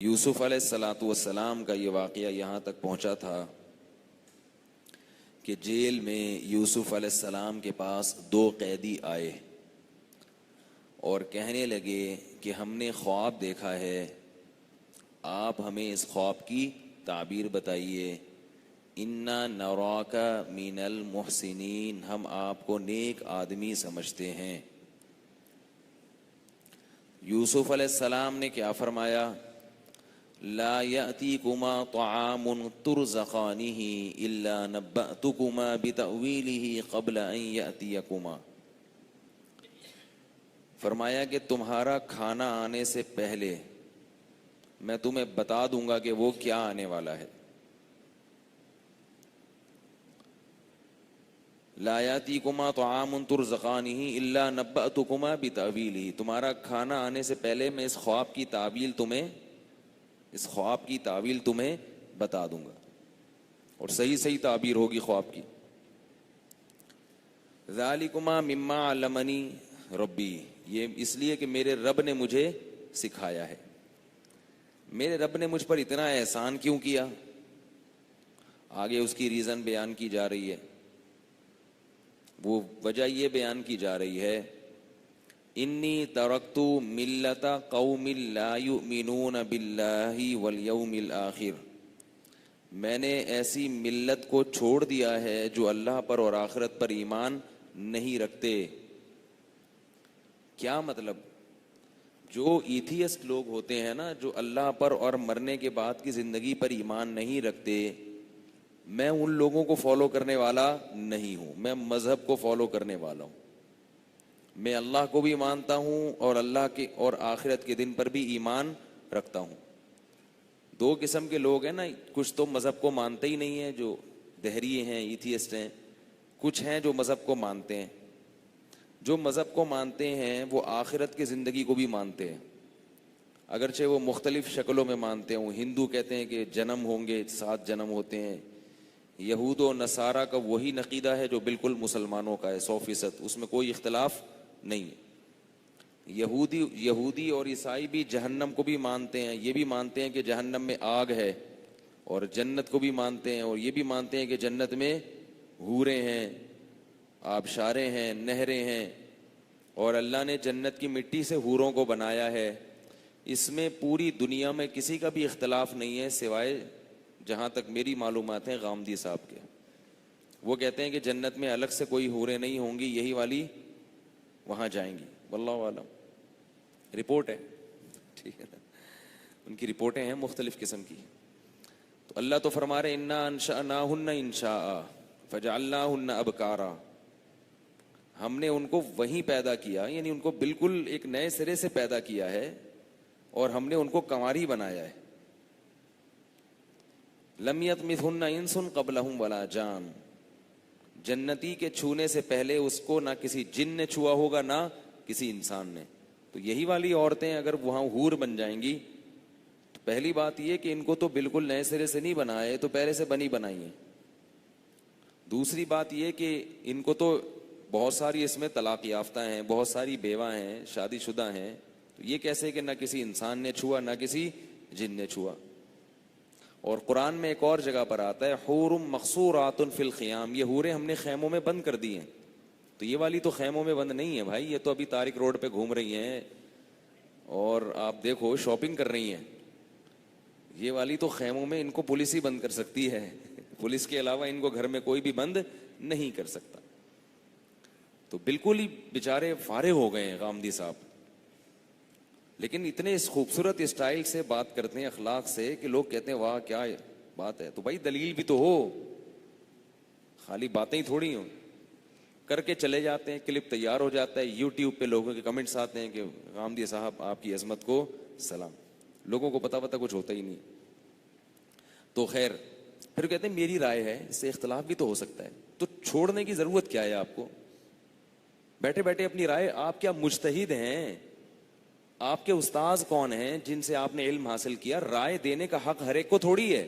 یوسف علیہ الصلاۃ والسلام کا یہ واقعہ یہاں تک پہنچا تھا کہ جیل میں یوسف علیہ السلام کے پاس 2 قیدی آئے اور کہنے لگے کہ ہم نے خواب دیکھا ہے، آپ ہمیں اس خواب کی تعبیر بتائیے۔ انا نراک من المحسنین، ہم آپ کو نیک آدمی سمجھتے ہیں۔ یوسف علیہ السلام نے کیا فرمایا؟ لا یأتیکما طعام ترزقانہ الا نبأتکما بتأویلہ قبل ان یأتیکما، فرمایا کہ تمہارا کھانا آنے سے پہلے میں تمہیں بتا دوں گا کہ وہ کیا آنے والا ہے۔ لا یأتیکما طعام ترزقانہ الا نبأتکما بتأویلہ، تمہارا کھانا آنے سے پہلے میں اس خواب کی تعبیر تمہیں بتا دوں گا، اور صحیح تعبیر ہوگی خواب کی۔ ذالکما مما علمنی ربی، یہ اس لیے کہ میرے رب نے مجھے سکھایا ہے۔ میرے رب نے مجھ پر اتنا احسان کیوں کیا؟ آگے اس کی ریزن بیان کی جا رہی ہے، وہ وجہ یہ بیان کی جا رہی ہے، انی ترکت ملت قوم لا یؤمنون باللہ والیوم الآخر، میں نے ایسی ملت کو چھوڑ دیا ہے جو اللہ پر اور آخرت پر ایمان نہیں رکھتے۔ کیا مطلب؟ جو ایتھیسٹ لوگ ہوتے ہیں نا، جو اللہ پر اور مرنے کے بعد کی زندگی پر ایمان نہیں رکھتے، میں ان لوگوں کو فالو کرنے والا نہیں ہوں، میں مذہب کو فالو کرنے والا ہوں۔ میں اللہ کو بھی مانتا ہوں اور اللہ کے اور آخرت کے دن پر بھی ایمان رکھتا ہوں۔ 2 قسم کے لوگ ہیں نا، کچھ تو مذہب کو مانتے ہی نہیں ہیں، جو دہریے ہیں، ایتھیسٹ ہیں، کچھ ہیں جو مذہب کو مانتے ہیں۔ جو مذہب کو مانتے ہیں وہ آخرت کی زندگی کو بھی مانتے ہیں، اگرچہ وہ مختلف شکلوں میں مانتے ہوں۔ ہندو کہتے ہیں کہ جنم ہوں گے، 7 جنم ہوتے ہیں۔ یہود و نصارہ کا وہی عقیدہ ہے جو بالکل مسلمانوں کا ہے، 100%، اس میں کوئی اختلاف نہیں ہے۔ یہودی اور عیسائی بھی جہنم کو بھی مانتے ہیں، یہ بھی مانتے ہیں کہ جہنم میں آگ ہے، اور جنت کو بھی مانتے ہیں، اور یہ بھی مانتے ہیں کہ جنت میں حوریں ہیں، آبشاریں ہیں، نہریں ہیں، اور اللہ نے جنت کی مٹی سے حوروں کو بنایا ہے۔ اس میں پوری دنیا میں کسی کا بھی اختلاف نہیں ہے سوائے جہاں تک میری معلومات ہیں غامدی صاحب کے۔ وہ کہتے ہیں کہ جنت میں الگ سے کوئی حوریں نہیں ہوں گی، یہی والی وہاں جائیں گی، واللہ عالم۔ رپورٹ ہے، ٹھیک ہے نا، ان کی رپورٹیں ہیں مختلف قسم کی۔ تو اللہ تو فرما رہے انا انشأناہن انشاء فجعلناہن ابکارا، ہم نے ان کو وہیں پیدا کیا، یعنی ان کو بالکل ایک نئے سرے سے پیدا کیا ہے، اور ہم نے ان کو کنواری بنایا ہے۔ لم یطمثہن انس قبلہم ولا جان، جنتی کے چھونے سے پہلے اس کو نہ کسی جن نے چھوا ہوگا نہ کسی انسان نے۔ تو یہی والی عورتیں اگر وہاں حور بن جائیں گی، تو پہلی بات یہ کہ ان کو تو بالکل نئے سرے سے نہیں بنایا ہے، تو پہلے سے بنی بنائی ہیں۔ دوسری بات یہ کہ ان کو تو بہت ساری اس میں طلاق یافتہ ہیں، بہت ساری بیوہ ہیں، شادی شدہ ہیں، تو یہ کیسے کہ نہ کسی انسان نے چھوا نہ کسی جن نے چھوا۔ اور قرآن میں ایک اور جگہ پر آتا ہے حور مقصورات فی الخیام، یہ حوریں ہم نے خیموں میں بند کر دی ہیں۔ تو یہ والی تو خیموں میں بند نہیں ہے بھائی، یہ تو ابھی طارق روڈ پہ گھوم رہی ہیں، اور آپ دیکھو شاپنگ کر رہی ہیں۔ یہ والی تو خیموں میں ان کو پولیس ہی بند کر سکتی ہے، پولیس کے علاوہ ان کو گھر میں کوئی بھی بند نہیں کر سکتا۔ تو بالکل ہی بیچارے فارغ ہو گئے ہیں غامدی صاحب، لیکن اتنے اس خوبصورت اسٹائل سے بات کرتے ہیں، اخلاق سے، کہ لوگ کہتے ہیں واہ کیا بات ہے۔ تو بھائی دلیل بھی تو ہو، خالی باتیں ہی تھوڑی ہوں، کر کے چلے جاتے ہیں، کلپ تیار ہو جاتا ہے، یوٹیوب پہ لوگوں کے کمنٹس آتے ہیں کہ غامدی صاحب آپ کی عظمت کو سلام۔ لوگوں کو پتہ کچھ ہوتا ہی نہیں۔ تو خیر، پھر کہتے ہیں میری رائے ہے، اس سے اختلاف بھی تو ہو سکتا ہے، تو چھوڑنے کی ضرورت کیا ہے آپ کو؟ بیٹھے بیٹھے اپنی رائے، آپ کیا مجتہد ہیں؟ آپ کے استاذ کون ہیں جن سے آپ نے علم حاصل کیا؟ رائے دینے کا حق ہر ایک کو تھوڑی ہے۔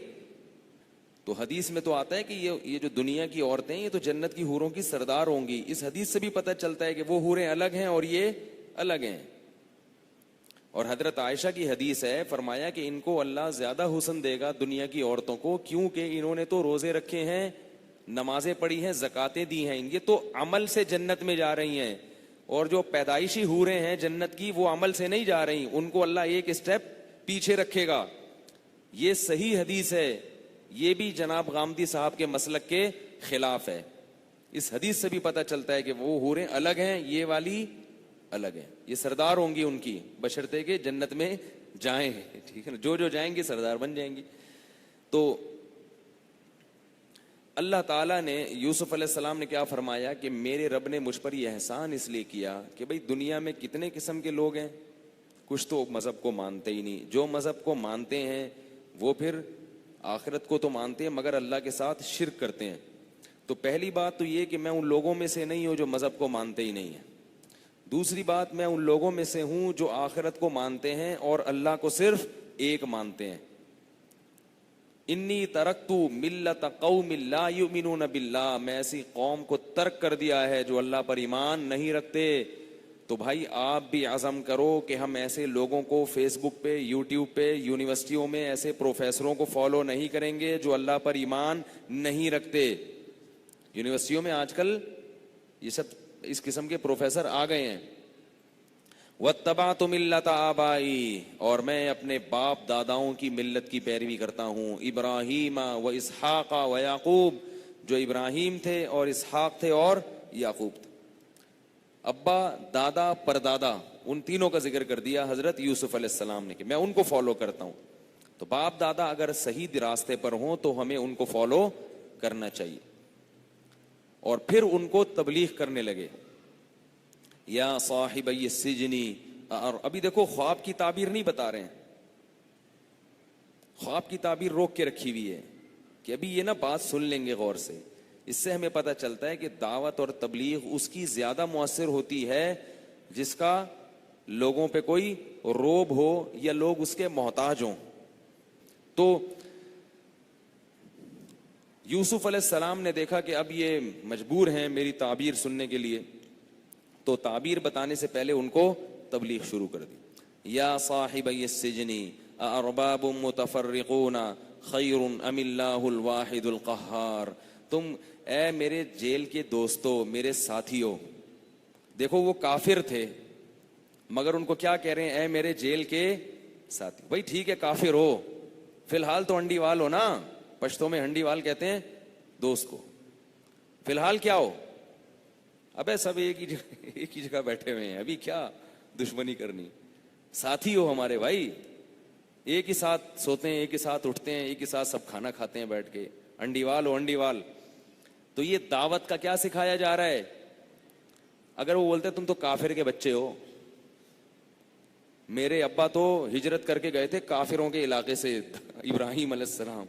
تو حدیث میں تو آتا ہے کہ یہ جو دنیا کی عورتیں یہ تو جنت کی حوروں کی سردار ہوں گی۔ اس حدیث سے بھی پتہ چلتا ہے کہ وہ حوریں الگ ہیں اور یہ الگ ہیں۔ اور حضرت عائشہ کی حدیث ہے، فرمایا کہ ان کو اللہ زیادہ حسن دے گا دنیا کی عورتوں کو، کیونکہ انہوں نے تو روزے رکھے ہیں، نمازیں پڑھی ہیں، زکاتیں دی ہیں، یہ تو عمل سے جنت میں جا رہی ہیں. اور جو پیدائشی حوریں ہیں جنت کی، وہ عمل سے نہیں جا رہی، ان کو اللہ ایک اسٹیپ پیچھے رکھے گا. یہ صحیح حدیث ہے. یہ بھی جناب غامدی صاحب کے مسلک کے خلاف ہے. اس حدیث سے بھی پتہ چلتا ہے کہ وہ حوریں الگ ہیں، یہ والی الگ ہیں. یہ سردار ہوں گی ان کی، بشرطے کہ جنت میں جائیں. ٹھیک ہے نا، جو جائیں گی سردار بن جائیں گی. تو اللہ تعالیٰ نے یوسف علیہ السلام نے کیا فرمایا کہ میرے رب نے مجھ پر یہ احسان اس لیے کیا کہ بھئی دنیا میں کتنے قسم کے لوگ ہیں. کچھ تو مذہب کو مانتے ہی نہیں، جو مذہب کو مانتے ہیں وہ پھر آخرت کو تو مانتے ہیں مگر اللہ کے ساتھ شرک کرتے ہیں. تو پہلی بات تو یہ کہ میں ان لوگوں میں سے نہیں ہوں جو مذہب کو مانتے ہی نہیں ہیں. دوسری بات، میں ان لوگوں میں سے ہوں جو آخرت کو مانتے ہیں اور اللہ کو صرف ایک مانتے ہیں. انی ترکت ملت قوم لا یؤمنون باللہ، میں ایسی قوم کو ترک کر دیا ہے جو اللہ پر ایمان نہیں رکھتے. تو بھائی آپ بھی عزم کرو کہ ہم ایسے لوگوں کو فیس بک پہ، یوٹیوب پہ، یونیورسٹیوں میں ایسے پروفیسروں کو فالو نہیں کریں گے جو اللہ پر ایمان نہیں رکھتے. یونیورسٹیوں میں آج کل یہ سب اس قسم کے پروفیسر آ گئے ہیں. واتبعت ملت آبائی، اور میں اپنے باپ داداؤں کی ملت کی پیروی کرتا ہوں. ابراہیم و اسحاق و یعقوب، جو ابراہیم تھے اور اسحاق تھے اور یعقوب تھے. ابا، دادا، پردادا، ان تینوں کا ذکر کر دیا حضرت یوسف علیہ السلام نے کہ میں ان کو فالو کرتا ہوں. تو باپ دادا اگر صحیح راستے پر ہوں تو ہمیں ان کو فالو کرنا چاہیے. اور پھر ان کو تبلیغ کرنے لگے. یا صاحبی السجن، اور ابھی دیکھو خواب کی تعبیر نہیں بتا رہے ہیں، خواب کی تعبیر روک کے رکھی ہوئی ہے کہ ابھی یہ نا بات سن لیں گے غور سے. اس سے ہمیں پتہ چلتا ہے کہ دعوت اور تبلیغ اس کی زیادہ مؤثر ہوتی ہے جس کا لوگوں پہ کوئی روب ہو یا لوگ اس کے محتاج ہوں. تو یوسف علیہ السلام نے دیکھا کہ اب یہ مجبور ہیں میری تعبیر سننے کے لیے، تو تعبیر بتانے سے پہلے ان کو تبلیغ شروع کر دی. یا صاحبی السجن ارباب متفرقون خیر ام اللہ الواحد القہار. تم اے میرے جیل کے دوستو، میرے ساتھیوں، دیکھو وہ کافر تھے مگر ان کو کیا کہہ رہے ہیں؟ اے میرے جیل کے ساتھی. بھائی ٹھیک ہے کافر ہو، فی الحال تو ہنڈی وال ہو نا، پشتوں میں ہنڈی وال کہتے ہیں دوست کو. فی الحال کیا ہو؟ ابے سب ایک ہی جگہ بیٹھے ہوئے ہیں، ابھی کیا دشمنی کرنی. ساتھی ہو ہمارے بھائی، ایک ہی ساتھ سوتے ہیں، ایک ہی ساتھ اٹھتے ہیں، ایک ہی ساتھ سب کھانا کھاتے ہیں بیٹھ کے. ہنڈی وال ہو، ہنڈی وال. تو یہ دعوت کا کیا سکھایا جا رہا ہے؟ اگر وہ بولتے تم تو کافر کے بچے ہو، میرے ابا تو ہجرت کر کے گئے تھے کافروں کے علاقے سے، ابراہیم علیہ السلام،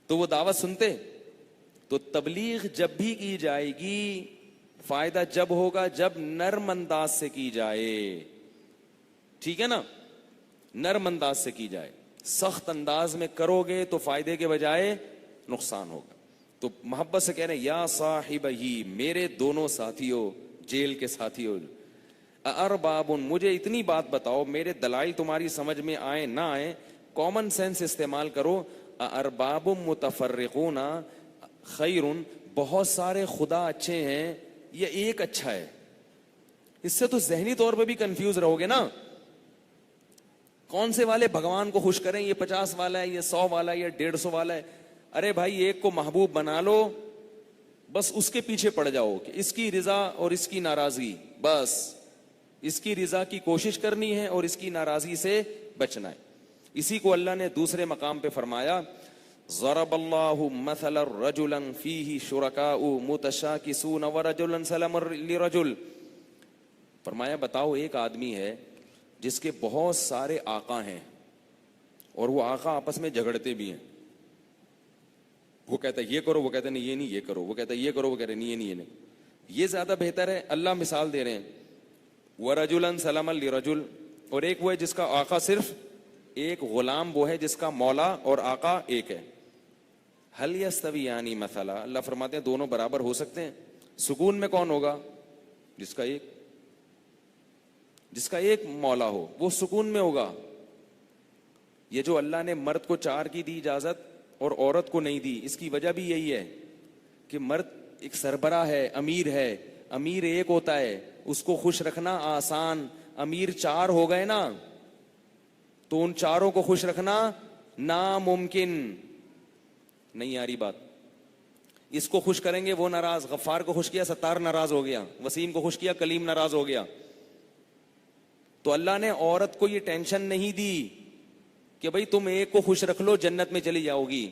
تو وہ دعوت سنتے. تو تبلیغ جب بھی کی جائے گی فائدہ جب ہوگا جب نرم انداز سے کی جائے. ٹھیک ہے نا، نرم انداز سے کی جائے. سخت انداز میں کرو گے تو فائدے کے بجائے نقصان ہوگا. تو محبت سے کہہ رہے ہیں یا صاحبہی، میرے دونوں ساتھیوں، جیل کے ساتھیوں. ارباب، مجھے اتنی بات بتاؤ، میرے دلائل تمہاری سمجھ میں آئے نہ آئے، کامن سینس استعمال کرو. ارباب متفرقون خیر، بہت سارے خدا اچھے ہیں یا ایک اچھا ہے؟ اس سے تو ذہنی طور پہ بھی کنفیوز رہو گے نا. کون سے والے بھگوان کو خوش کریں؟ یہ 50 والا ہے، یہ 100 والا ہے، یہ 150 والا ہے؟ ارے بھائی ایک کو محبوب بنا لو، بس اس کے پیچھے پڑ جاؤ کہ اس کی رضا اور اس کی ناراضگی، بس اس کی رضا کی کوشش کرنی ہے اور اس کی ناراضگی سے بچنا ہے. اسی کو اللہ نے دوسرے مقام پہ فرمایا ضرب اللہ مثلا رجلا فیہ شرکاء متشاکسون ورجلا سلما لرجل. فرمایا بتاؤ ایک آدمی ہے جس کے بہت سارے آقا ہیں اور وہ آقا آپس میں جھگڑتے بھی ہیں. وہ کہتا ہے یہ کرو، وہ کہتا ہے نہیں یہ نہیں، یہ کرو، وہ کہتا ہے یہ کرو، وہ کہتا ہے نہیں یہ نہیں، یہ نہیں. یہ زیادہ بہتر ہے. اللہ مثال دے رہے ہیں وَرَجُلًا سَلَمًا لِرَجُلٍ، اور ایک وہ ہے جس کا آقا صرف ایک، غلام وہ ہے جس کا مولا اور آقا ایک ہے. هَلْ يَسْتَوِيَانِ مَثَلًا، اللہ فرماتے ہیں دونوں برابر ہو سکتے ہیں؟ سکون میں کون ہوگا؟ جس کا ایک. جس کا ایک مولا ہو، وہ سکون میں ہوگا. یہ جو اللہ نے مرد کو 4 کی دی اجازت اور عورت کو نہیں دی، اس کی وجہ بھی یہی ہے کہ مرد ایک سربراہ ہے، امیر ہے. امیر ایک ہوتا ہے، اس کو خوش رکھنا آسان. امیر 4 ہو گئے نا تو ان 4 کو خوش رکھنا ناممکن. نہیں آ رہی بات؟ اس کو خوش کریں گے وہ ناراض. غفار کو خوش کیا ستار ناراض ہو گیا، وسیم کو خوش کیا کلیم ناراض ہو گیا. تو اللہ نے عورت کو یہ ٹینشن نہیں دی کہ بھئی تم ایک کو خوش رکھ لو جنت میں چلی جاؤ گی.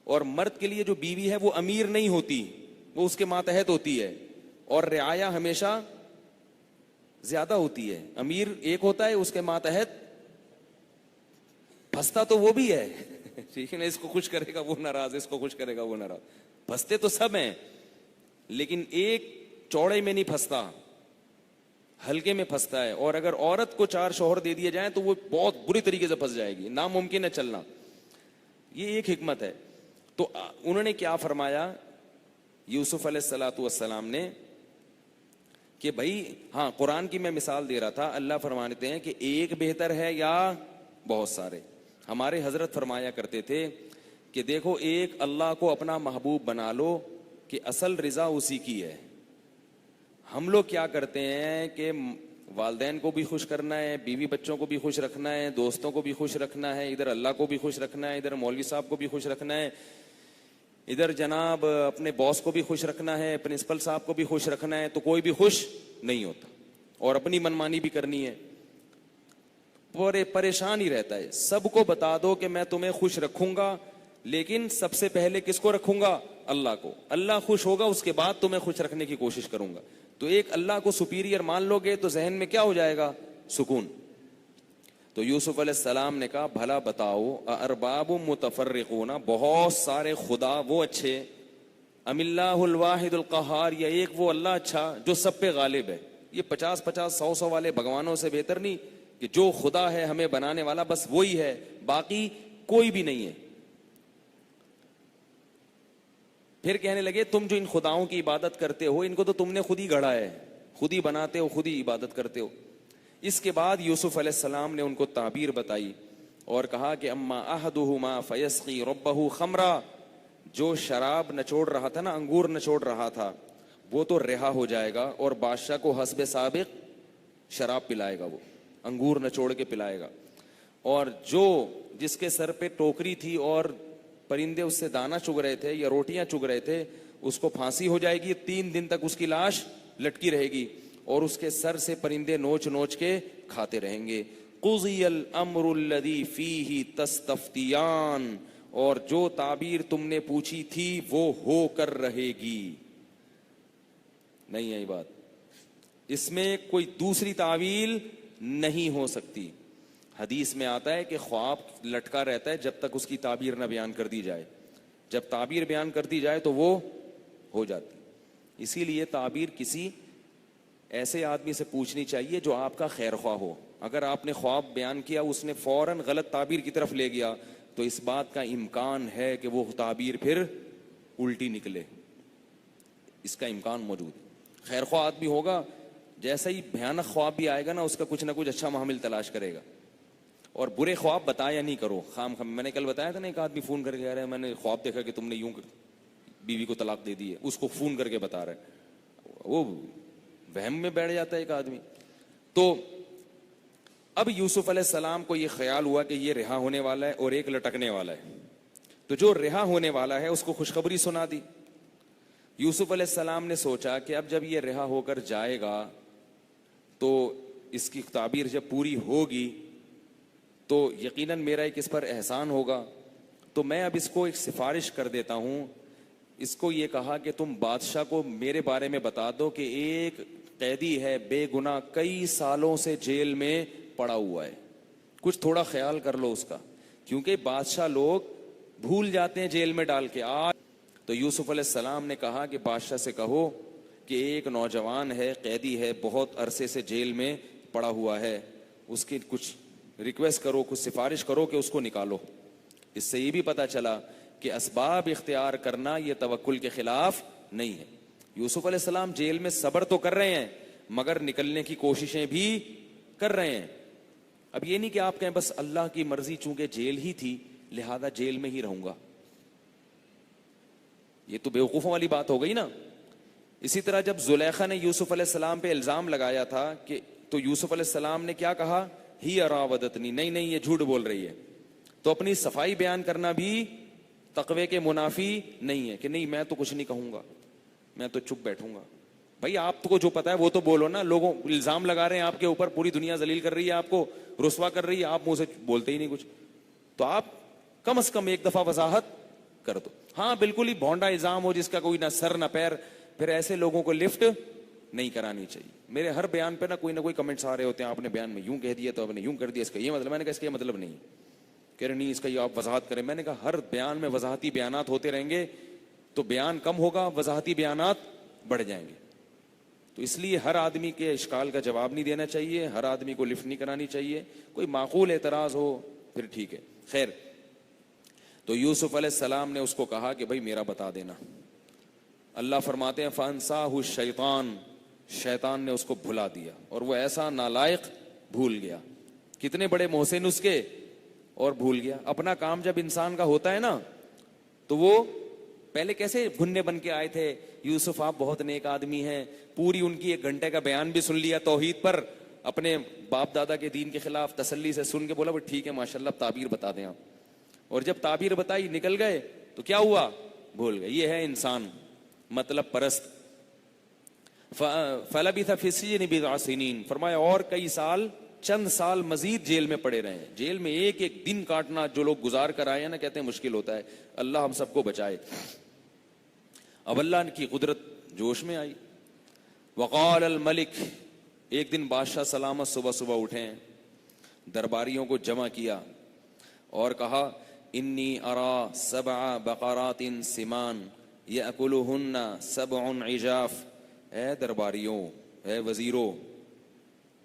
اور مرد کے لیے جو بیوی ہے وہ امیر نہیں ہوتی، وہ اس کے ماتحت ہوتی ہے، اور رعایا ہمیشہ زیادہ ہوتی ہے. امیر ایک ہوتا ہے، اس کے ماتحت پھنستا تو وہ بھی ہے ٹھیک ہے نا. اس کو خوش کرے گا وہ ناراض، اس کو خوش کرے گا وہ ناراض. پھنستے تو سب ہیں لیکن ایک چوڑے میں نہیں پھنستا، ہلکے میں پھنستا ہے. اور اگر عورت کو 4 شوہر دے دیے جائیں تو وہ بہت بری طریقے سے پھنس جائے گی، ناممکن ہے چلنا. یہ ایک حکمت ہے. تو انہوں نے کیا فرمایا یوسف علیہ الصلوۃ والسلام نے کہ بھائی ہاں، قرآن کی میں مثال دے رہا تھا. اللہ فرماتے ہیں کہ ایک بہتر ہے یا بہت سارے. ہمارے حضرت فرمایا کرتے تھے کہ دیکھو، ایک اللہ کو اپنا محبوب بنا لو کہ اصل رضا اسی کی ہے. ہم لوگ کیا کرتے ہیں کہ والدین کو بھی خوش کرنا ہے، بیوی بچوں کو بھی خوش رکھنا ہے، دوستوں کو بھی خوش رکھنا ہے، ادھر اللہ کو بھی خوش رکھنا ہے، ادھر مولوی صاحب کو بھی خوش رکھنا ہے، ادھر جناب اپنے باس کو بھی خوش رکھنا ہے، پرنسپل صاحب کو بھی خوش رکھنا ہے. تو کوئی بھی خوش نہیں ہوتا اور اپنی منمانی بھی کرنی ہے. پریشان ہی رہتا ہے. سب کو بتا دو کہ میں تمہیں خوش رکھوں گا، لیکن سب سے پہلے کس کو رکھوں گا؟ اللہ کو. اللہ خوش ہوگا اس کے بعد تمہیں خوش رکھنے کی کوشش کروں گا. تو ایک اللہ کو سپیریئر مان لو گے تو ذہن میں کیا ہو جائے گا؟ سکون. تو یوسف علیہ السلام نے کہا بھلا بتاؤ، ارباب متفرقون، بہت سارے خدا وہ اچھے، ام اللہ الواحد القہار، یا ایک وہ اللہ اچھا جو سب پہ غالب ہے. یہ 50 100 والے بھگوانوں سے بہتر نہیں کہ جو خدا ہے ہمیں بنانے والا بس وہی ہے، باقی کوئی بھی نہیں ہے. پھر کہنے لگے تم جو ان خداؤں کی عبادت کرتے ہو ان کو تو تم نے خود ہی گڑھا ہے، خود ہی بناتے ہو، خود ہی عبادت کرتے ہو. اس کے بعد یوسف علیہ السلام نے ان کو تعبیر بتائی اور کہا کہ اما احدہما فیسقی ربہ خمرا، جو شراب نچوڑ رہا تھا نا، انگور نچوڑ رہا تھا، وہ تو رہا ہو جائے گا اور بادشاہ کو حسب سابق شراب پلائے گا، وہ انگور نچوڑ کے پلائے گا. اور جو جس کے سر پہ ٹوکری تھی اور پرندے اس سے دانا چگ رہے تھے یا روٹیاں چگ رہے تھے، اس کو پھانسی ہو جائے گی. 3 دن تک اس کی لاش لٹکی رہے گی اور اس کے سر سے پرندے نوچ نوچ کے کھاتے رہیں گے. قضی الامر الذی فیہ تستفتیان، اور جو تعبیر تم نے پوچھی تھی وہ ہو کر رہے گی. نہیں ہے یہ بات، اس میں کوئی دوسری تعویل نہیں ہو سکتی. حدیث میں آتا ہے کہ خواب لٹکا رہتا ہے جب تک اس کی تعبیر نہ بیان کر دی جائے. جب تعبیر بیان کر دی جائے تو وہ ہو جاتی. اسی لیے تعبیر کسی ایسے آدمی سے پوچھنی چاہیے جو آپ کا خیر خواہ ہو. اگر آپ نے خواب بیان کیا، اس نے فوراً غلط تعبیر کی طرف لے گیا، تو اس بات کا امکان ہے کہ وہ تعبیر پھر الٹی نکلے. اس کا امکان موجود ہے. خیر خواہ آدمی ہوگا، جیسا ہی بھیانک خواب بھی آئے گا نا، اس کا کچھ نہ کچھ اچھا محمل تلاش کرے گا. اور برے خواب بتایا نہیں کرو خام. میں نے کل بتایا تھا نا، ایک آدمی فون کر کے کہہ رہا ہے میں نے خواب دیکھا کہ تم نے یوں بیوی کو طلاق دے دی ہے، اس کو فون کر کے بتا رہا ہے. وہ وہم میں بیٹھ جاتا ہے ایک آدمی. تو اب یوسف علیہ السلام کو یہ خیال ہوا کہ یہ رہا ہونے والا ہے اور ایک لٹکنے والا ہے. تو جو رہا ہونے والا ہے اس کو خوشخبری سنا دی. یوسف علیہ السلام نے سوچا کہ اب جب یہ رہا ہو کر جائے گا تو اس کی تعبیر جب پوری ہوگی تو یقیناً میرا ایک اس پر احسان ہوگا. تو میں اب اس کو ایک سفارش کر دیتا ہوں. اس کو یہ کہا کہ تم بادشاہ کو میرے بارے میں بتا دو کہ ایک قیدی ہے بے گناہ، کئی سالوں سے جیل میں پڑا ہوا ہے. کچھ تھوڑا خیال کر لو اس کا، کیونکہ بادشاہ لوگ بھول جاتے ہیں جیل میں ڈال کے. تو یوسف علیہ السلام نے کہا کہ بادشاہ سے کہو کہ ایک نوجوان ہے، قیدی ہے، بہت عرصے سے جیل میں پڑا ہوا ہے، اس کی کچھ ریکویسٹ کرو، کچھ سفارش کرو کہ اس کو نکالو. اس سے یہ بھی پتا چلا کہ اسباب اختیار کرنا یہ توکل کے خلاف نہیں ہے. یوسف علیہ السلام جیل میں صبر تو کر رہے ہیں مگر نکلنے کی کوششیں بھی کر رہے ہیں. اب یہ نہیں کہ آپ کہیں بس اللہ کی مرضی چونکہ جیل ہی تھی لہذا جیل میں ہی رہوں گا, یہ تو بیوقوفوں والی بات ہو گئی نا. اسی طرح جب زلیخا نے یوسف علیہ السلام پہ الزام لگایا تھا کہ, تو یوسف علیہ السلام نے کیا کہا, ہی راودتنی, نہیں یہ جھوٹ بول رہی ہے. تو اپنی صفائی بیان کرنا بھی تقوی کے منافی نہیں ہے کہ نہیں میں تو کچھ نہیں کہوں گا, میں تو چپ بیٹھوں گا. بھائی آپ کو جو پتا ہے وہ تو بولو نا. لوگوں الزام لگا رہے ہیں آپ کے اوپر, پوری دنیا ذلیل کر رہی ہے, آپ کو رسوا کر رہی ہے, آپ منہ سے بولتے ہی نہیں کچھ. تو آپ کم از کم ایک دفعہ وضاحت کر دو. ہاں بالکل ہی بھونڈا الزام ہو جس کا کوئی نہ سر نہ پیر, پھر ایسے لوگوں کو لفٹ نہیں کرانی چاہیے. میرے ہر بیان پہ نہ کوئی کمنٹس آ رہے ہوتے ہیں, آپ نے بیان میں یوں کہہ دیا تو آپ نے یوں کر دیا, اس کا یہ مطلب. میں نے کہا اس کا یہ مطلب نہیں. کہہ رہے نہیں اس کا یہ آپ وضاحت کریں. میں نے کہا ہر بیان میں وضاحتی بیانات ہوتے رہیں گے تو بیان کم ہوگا, وضاحتی بیانات بڑھ جائیں گے. تو اس لیے ہر آدمی کے اشکال کا جواب نہیں دینا چاہیے, ہر آدمی کو لفٹ نہیں کرانے چاہیے. کوئی معقول اعتراض ہو پھر ٹھیک ہے. خیر, تو یوسف علیہ السلام نے اس کو کہا کہ بھائی میرا بتا دینا. اللہ فرماتے ہیں فانساہ الشیطان, شیطان نے اس کو بھلا دیا, اور وہ ایسا نالائق بھول گیا. کتنے بڑے محسن اس کے, اور بھول گیا. اپنا کام جب انسان کا ہوتا ہے نا تو وہ پہلے کیسے بھنے بن کے آئے تھے, یوسف آپ بہت نیک آدمی ہیں, پوری ان کی 1 گھنٹے کا بیان بھی سن لیا توحید پر, اپنے باپ دادا کے دین کے خلاف تسلی سے سن کے بولا وہ ٹھیک ہے ماشاءاللہ تعبیر بتا دیں آپ. اور جب تعبیر بتائی نکل گئے تو کیا ہوا, بھول گئے. یہ ہے انسان مطلب پرست. فلبث فی السجن بضع سنین, فرمایا اور کئی سال, چند سال مزید جیل میں پڑے رہے. جیل میں ایک دن کاٹنا جو لوگ گزار کر آئے ہیں نا, کہتے ہیں مشکل ہوتا ہے. اللہ ہم سب کو بچائے. اب اللہ کی قدرت جوش میں آئی. وقال الملک, ایک دن بادشاہ سلامت صبح اٹھے, درباریوں کو جمع کیا اور کہا انی ارا 7 بقرات سمان یأکلہن 7 عجاف. اے درباریوں, اے وزیروں,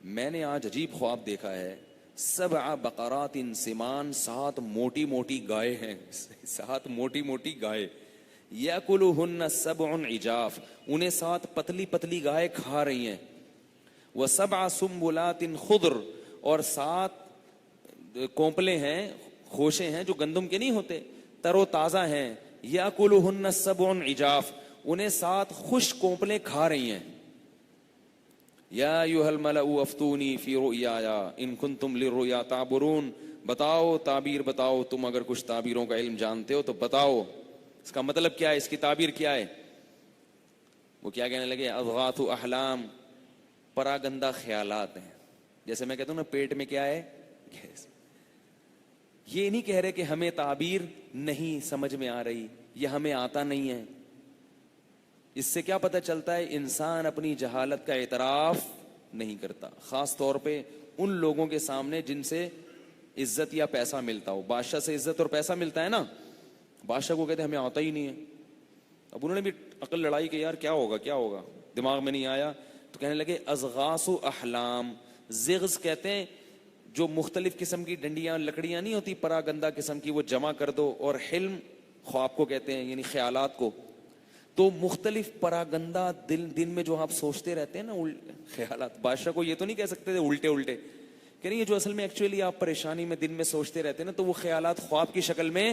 میں نے آج عجیب خواب دیکھا ہے. 7 بقرات سمان, 7 موٹی موٹی گائے ہیں, 7 موٹی موٹی گائے. یأکلہن 7 عجاف, انہیں 7 پتلی پتلی گائے کھا رہی ہیں. و7 سنبلات خضر, اور 7 کونپلے ہیں, خوشے ہیں جو گندم کے نہیں ہوتے, تر و تازہ ہیں. یأکلہن 7 عجاف, انہیں 7 خشک کونپلے کھا رہی ہیں. یا ایھا الملأ افتونی فی رؤیایا ان کنتم للرؤیا تعبرون, بتاؤ تعبیر بتاؤ, تم اگر کچھ تعبیروں کا علم جانتے ہو تو بتاؤ, اس کا مطلب کیا ہے, اس کی تعبیر کیا ہے. وہ کیا کہنے لگے, اضغاث احلام, پراگندہ خیالات ہیں. جیسے میں کہتا ہوں نا پیٹ میں کیا ہے گیس. یہ نہیں کہہ رہے کہ ہمیں تعبیر نہیں سمجھ میں آ رہی یا ہمیں آتا نہیں ہے. اس سے کیا پتہ چلتا ہے, انسان اپنی جہالت کا اعتراف نہیں کرتا, خاص طور پہ ان لوگوں کے سامنے جن سے عزت یا پیسہ ملتا ہو. بادشاہ سے عزت اور پیسہ ملتا ہے نا, بادشاہ کو کہتے ہیں ہمیں آتا ہی نہیں ہے. اب انہوں نے بھی عقل لڑائی کہ یار کیا ہوگا, دماغ میں نہیں آیا, تو کہنے لگے ازغاث احلام. زغز کہتے ہیں جو مختلف قسم کی ڈنڈیاں لکڑیاں نہیں ہوتی پراگندہ قسم کی, وہ جمع کر دو, اور حلم خواب کو کہتے ہیں یعنی خیالات کو. تو مختلف پراگندہ دن میں جو آپ سوچتے رہتے ہیں نا خیالات, بادشاہ کو یہ تو نہیں کہہ سکتے تھے الٹے کہ نہیں, یہ جو اصل میں ایکچولی آپ پریشانی میں دن میں سوچتے رہتے ہیں نا, تو وہ خیالات خواب کی شکل میں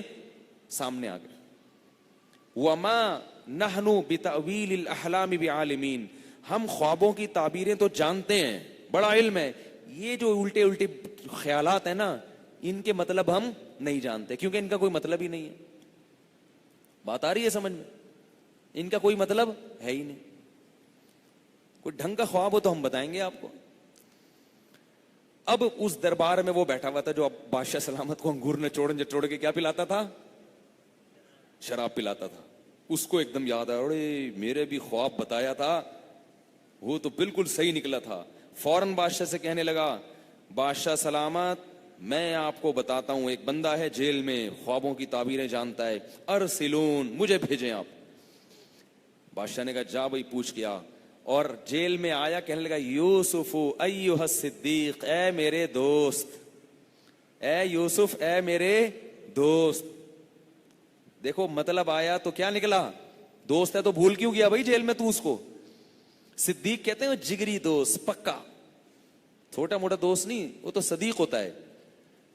سامنے آ گئے. وما نحن بتأویل الاحلام بعالمین, ہم خوابوں کی تعبیریں تو جانتے ہیں, بڑا علم ہے, یہ جو الٹے خیالات ہیں نا ان کے مطلب ہم نہیں جانتے, کیونکہ ان کا کوئی مطلب ہی نہیں ہے. بات آ رہی ہے سمجھ میں, ان کا کوئی مطلب ہے ہی نہیں. کوئی ڈھنگ کا خواب ہو تو ہم بتائیں گے آپ کو. اب اس دربار میں وہ بیٹھا ہوا تھا جو اب بادشاہ سلامت کو انگور نچوڑ کے کیا پلاتا تھا, شراب پلاتا تھا. اس کو ایک دم یاد آیا, ارے میرے بھی خواب بتایا تھا, وہ تو بالکل صحیح نکلا تھا. فوراً بادشاہ سے کہنے لگا, بادشاہ سلامت میں آپ کو بتاتا ہوں, ایک بندہ ہے جیل میں, خوابوں کی تعبیریں جانتا ہے, ارسلون, مجھے بھیجیں آپ. بادشاہ نے کہا جا بھائی پوچھ کیا, اور جیل میں آیا, کہنے لگا یوسف ایھا الصدیق, اے میرے دوست, اے یوسف اے میرے دوست. دیکھو مطلب آیا تو کیا نکلا, دوست ہے تو بھول کیوں گیا بھائی جیل میں تو اس کو. صدیق کہتے ہیں جگری دوست, پکا. چھوٹا موٹا دوست نہیں, وہ تو صدیق ہوتا ہے.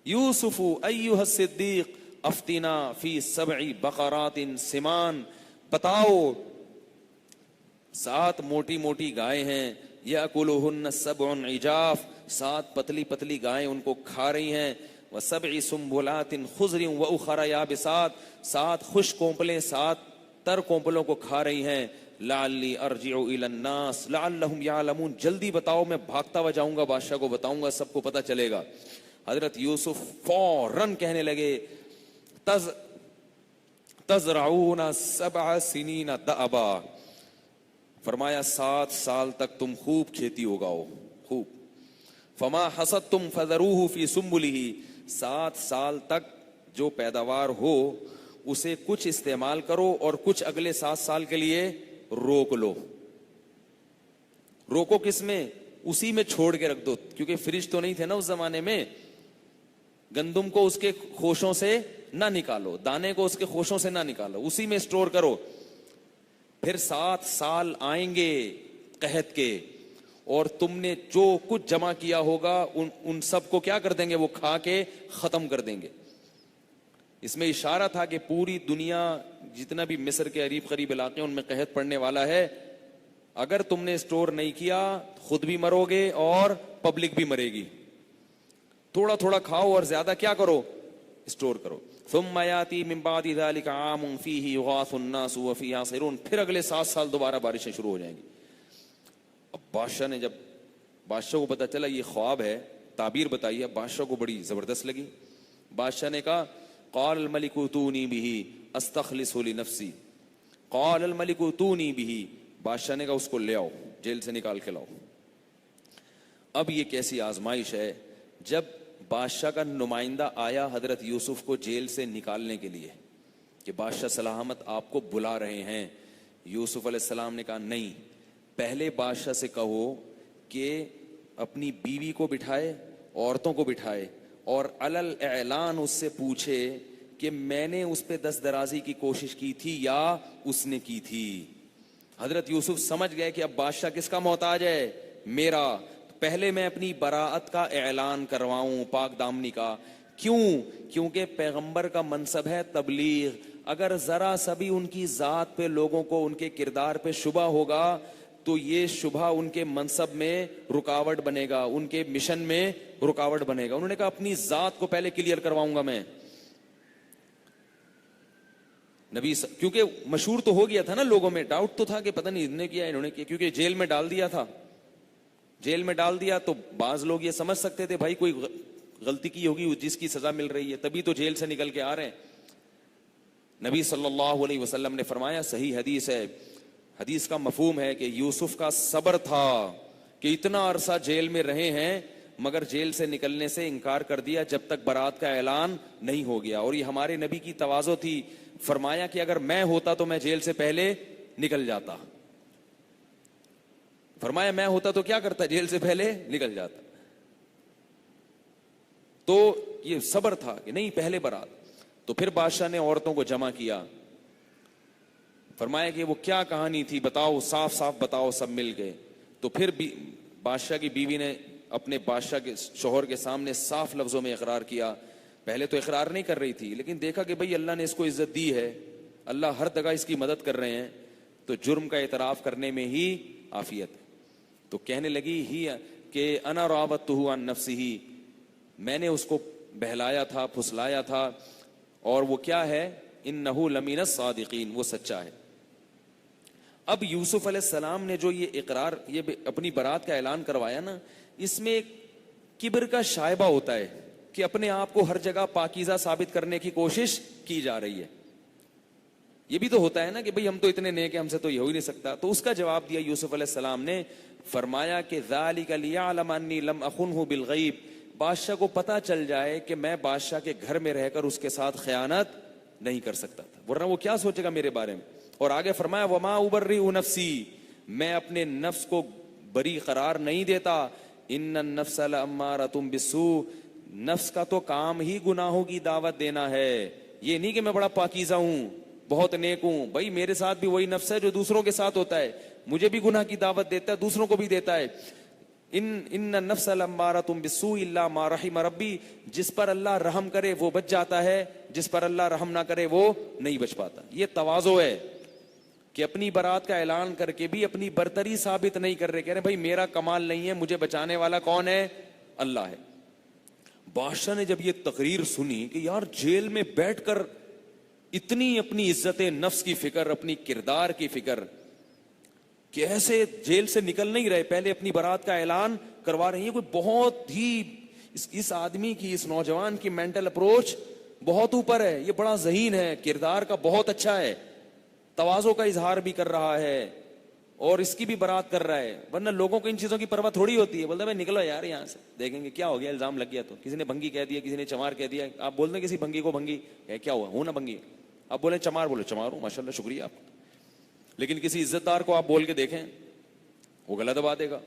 یوسف ایھا الصدیق افتنا فی 7 بقرات سمان, بتاؤ 7 موٹی موٹی گائے ہیں, یاکلہن 7 عجاف, 7 پتلی پتلی گائیں ان کو کھا رہی ہیں, وسبع سنبلات خضر واخر یابسات, 7 خشک کونپلیں 7 تر کونپلوں کو کھا رہی ہیں. لعلی ارجع الی الناس لعلہم یعلمون, جلدی بتاؤ میں بھاگتا ہوا جاؤں گا, بادشاہ کو بتاؤں گا, سب کو پتہ چلے گا. حضرت یوسف فوراً کہنے لگے تزرعون 7 سنین دأبا, فرمایا 7 سال تک تم خوب کھیتی اگاؤ, خوب. فما حصدتم فذروه فی سنبلہ, 7 سال تک جو پیداوار ہو اسے کچھ استعمال کرو اور کچھ اگلے 7 سال کے لیے روک لو. روکو کس میں؟ اسی میں چھوڑ کے رکھ دو, کیونکہ فریج تو نہیں تھے نا اس زمانے میں. گندم کو اس کے خوشوں سے نہ نکالو, دانے کو اس کے خوشوں سے نہ نکالو, اسی میں اسٹور کرو. پھر 7 سال آئیں گے قحط کے, اور تم نے جو کچھ جمع کیا ہوگا ان سب کو کیا کر دیں گے, وہ کھا کے ختم کر دیں گے. اس میں اشارہ تھا کہ پوری دنیا جتنا بھی مصر کے قریب قریب علاقے ان میں قحط پڑنے والا ہے. اگر تم نے اسٹور نہیں کیا خود بھی مرو گے اور پبلک بھی مرے گی. تھوڑا تھوڑا کھاؤ اور زیادہ کیا کرو, اسٹور کرو. ثم یاتی من بعد ذلک عام فیہ یغاث الناس وفیہ یعصرون, پھر اگلے 7 سال دوبارہ بارشیں شروع ہو جائیں گی. اب بادشاہ کو پتا چلا یہ خواب ہے, تعبیر بتائی ہے, بادشاہ کو بڑی زبردست لگی. بادشاہ نے کہا قال الملک اتونی بہ استخلص لنفسی, قال الملک اتونی بہ, بادشاہ نے کہا اس کو لے آؤ, جیل سے نکال کے لاؤ. اب یہ کیسی آزمائش ہے, جب بادشاہ کا نمائندہ آیا حضرت یوسف کو جیل سے نکالنے کے لیے کہ بادشاہ سلامت آپ کو بلا رہے ہیں. یوسف علیہ السلام نے کہا نہیں, پہلے بادشاہ سے کہو کہ اپنی بیوی کو بٹھائے, عورتوں کو بٹھائے, اور علل اعلان اس سے پوچھے کہ میں نے اس پہ دست درازی کی کوشش کی تھی یا اس نے کی تھی. حضرت یوسف سمجھ گئے کہ اب بادشاہ کس کا محتاج ہے, میرا. پہلے میں اپنی براءت کا اعلان کرواؤں, پاک دامنی کا. کیوں؟ کیونکہ پیغمبر کا منصب ہے تبلیغ. اگر ذرا سا بھی ان کی ذات پہ, لوگوں کو ان کے کردار پہ شبہ ہوگا تو یہ شبہ ان کے منصب میں رکاوٹ بنے گا, ان کے مشن میں رکاوٹ بنے گا. انہوں نے کہا اپنی ذات کو پہلے کلیئر کرواؤں گا میں. نبی کیونکہ مشہور تو ہو گیا تھا نا, لوگوں میں ڈاؤٹ تو تھا کہ پتہ نہیں انہوں نے کیا انہوں نے کیا, کیونکہ جیل میں ڈال دیا تھا. جیل میں ڈال دیا تو بعض لوگ یہ سمجھ سکتے تھے بھائی کوئی غلطی کی ہوگی جس کی سزا مل رہی ہے, تبھی تو جیل سے نکل کے آ رہے ہیں. نبی صلی اللہ علیہ وسلم نے فرمایا, صحیح حدیث ہے, حدیث کا مفہوم ہے کہ یوسف کا صبر تھا کہ اتنا عرصہ جیل میں رہے ہیں مگر جیل سے نکلنے سے انکار کر دیا جب تک برات کا اعلان نہیں ہو گیا. اور یہ ہمارے نبی کی تواضع تھی. فرمایا کہ اگر میں ہوتا تو میں جیل سے پہلے نکل جاتا. فرمایا میں ہوتا تو کیا کرتا, جیل سے پہلے نکل جاتا. تو یہ صبر تھا کہ نہیں پہلے برات. تو پھر بادشاہ نے عورتوں کو جمع کیا, فرمایا کہ وہ کیا کہانی تھی بتاؤ, صاف صاف بتاؤ. سب مل گئے. تو پھر بادشاہ کی بیوی نے اپنے بادشاہ کے شوہر کے سامنے صاف لفظوں میں اقرار کیا. پہلے تو اقرار نہیں کر رہی تھی, لیکن دیکھا کہ بھئی اللہ نے اس کو عزت دی ہے, اللہ ہر جگہ اس کی مدد کر رہے ہیں, تو جرم کا اعتراف کرنے میں ہی عافیت ہے. تو کہنے لگی ہی کہ انا راودتہ عن نفسہ, میں نے اس کو بہلایا تھا, پھسلایا تھا, اور وہ کیا ہے, انہ لمن الصادقین, وہ سچا ہے. اب یوسف علیہ السلام نے جو یہ اقرار, یہ اپنی برات کا اعلان کروایا نا, اس میں ایک کبر کا شائبہ ہوتا ہے کہ اپنے آپ کو ہر جگہ پاکیزہ ثابت کرنے کی کوشش کی جا رہی ہے. یہ بھی تو ہوتا ہے نا کہ بھئی ہم تو اتنے نیک ہیں, ہم سے تو یہ ہو ہی نہیں سکتا. تو اس کا جواب دیا یوسف علیہ السلام نے, فرمایا کہ ذالک لیعلم انی لم اخنہ بالغیب, بادشاہ کو پتا چل جائے کہ میں بادشاہ کے گھر میں رہ کر اس کے ساتھ خیانت نہیں کر سکتا تھا, ورنہ وہ کیا سوچے گا میرے بارے میں. اور آگے فرمایا وما ابرئ نفسی, میں اپنے نفس کو بری قرار نہیں دیتا, ان النفس لامارۃ بالسوء, نفس کا تو کام ہی گناہوں کی دعوت دینا ہے. یہ نہیں کہ میں بڑا پاکیزہ ہوں, بہت نیک ہوں. بھائی میرے ساتھ بھی وہی نفس ہے جو دوسروں کے ساتھ ہوتا ہے, مجھے بھی گناہ کی دعوت دیتا ہے, دوسروں کو بھی دیتا ہے. ان النفس لامارۃ بالسوء الا ما رحم ربی، جس پر اللہ رحم کرے وہ بچ جاتا ہے، جس پر اللہ رحم نہ کرے وہ نہیں بچ پاتا. یہ تواضع ہے کہ اپنی برات کا اعلان کر کے بھی اپنی برتری ثابت نہیں کر رہے، کہہ رہے بھائی میرا کمال نہیں ہے، مجھے بچانے والا کون ہے؟ اللہ ہے. بادشاہ نے جب یہ تقریر سنی کہ یار جیل میں بیٹھ کر اتنی اپنی عزت نفس کی فکر، اپنی کردار کی فکر، کہ ایسے جیل سے نکل نہیں رہے، پہلے اپنی برات کا اعلان کروا رہے ہیں، کوئی بہت ہی اس آدمی کی، اس نوجوان کی مینٹل اپروچ بہت اوپر ہے، یہ بڑا ذہین ہے، کردار کا بہت اچھا ہے، تواضع کا اظہار بھی کر رہا ہے اور اس کی بھی برات کر رہا ہے. ورنہ لوگوں کو ان چیزوں کی پرواہ تھوڑی ہوتی ہے، بولتا ہے بھائی نکلو یار یہاں سے، دیکھیں گے کیا ہو گیا، الزام لگ گیا تو کسی نے بھنگی کہہ دیا، کسی نے چمار کہہ دیا، آپ بول دیں کسی بھنگی کو بھنگی کیا ہوا، ہوں نا بھنگی، آپ بولیں چمار، بولو چمار ہوں، ماشاء اللہ شکریہ آپ. لیکن کسی عزت دار کو آپ بول کے دیکھیں وہ غلط دبا دے گا.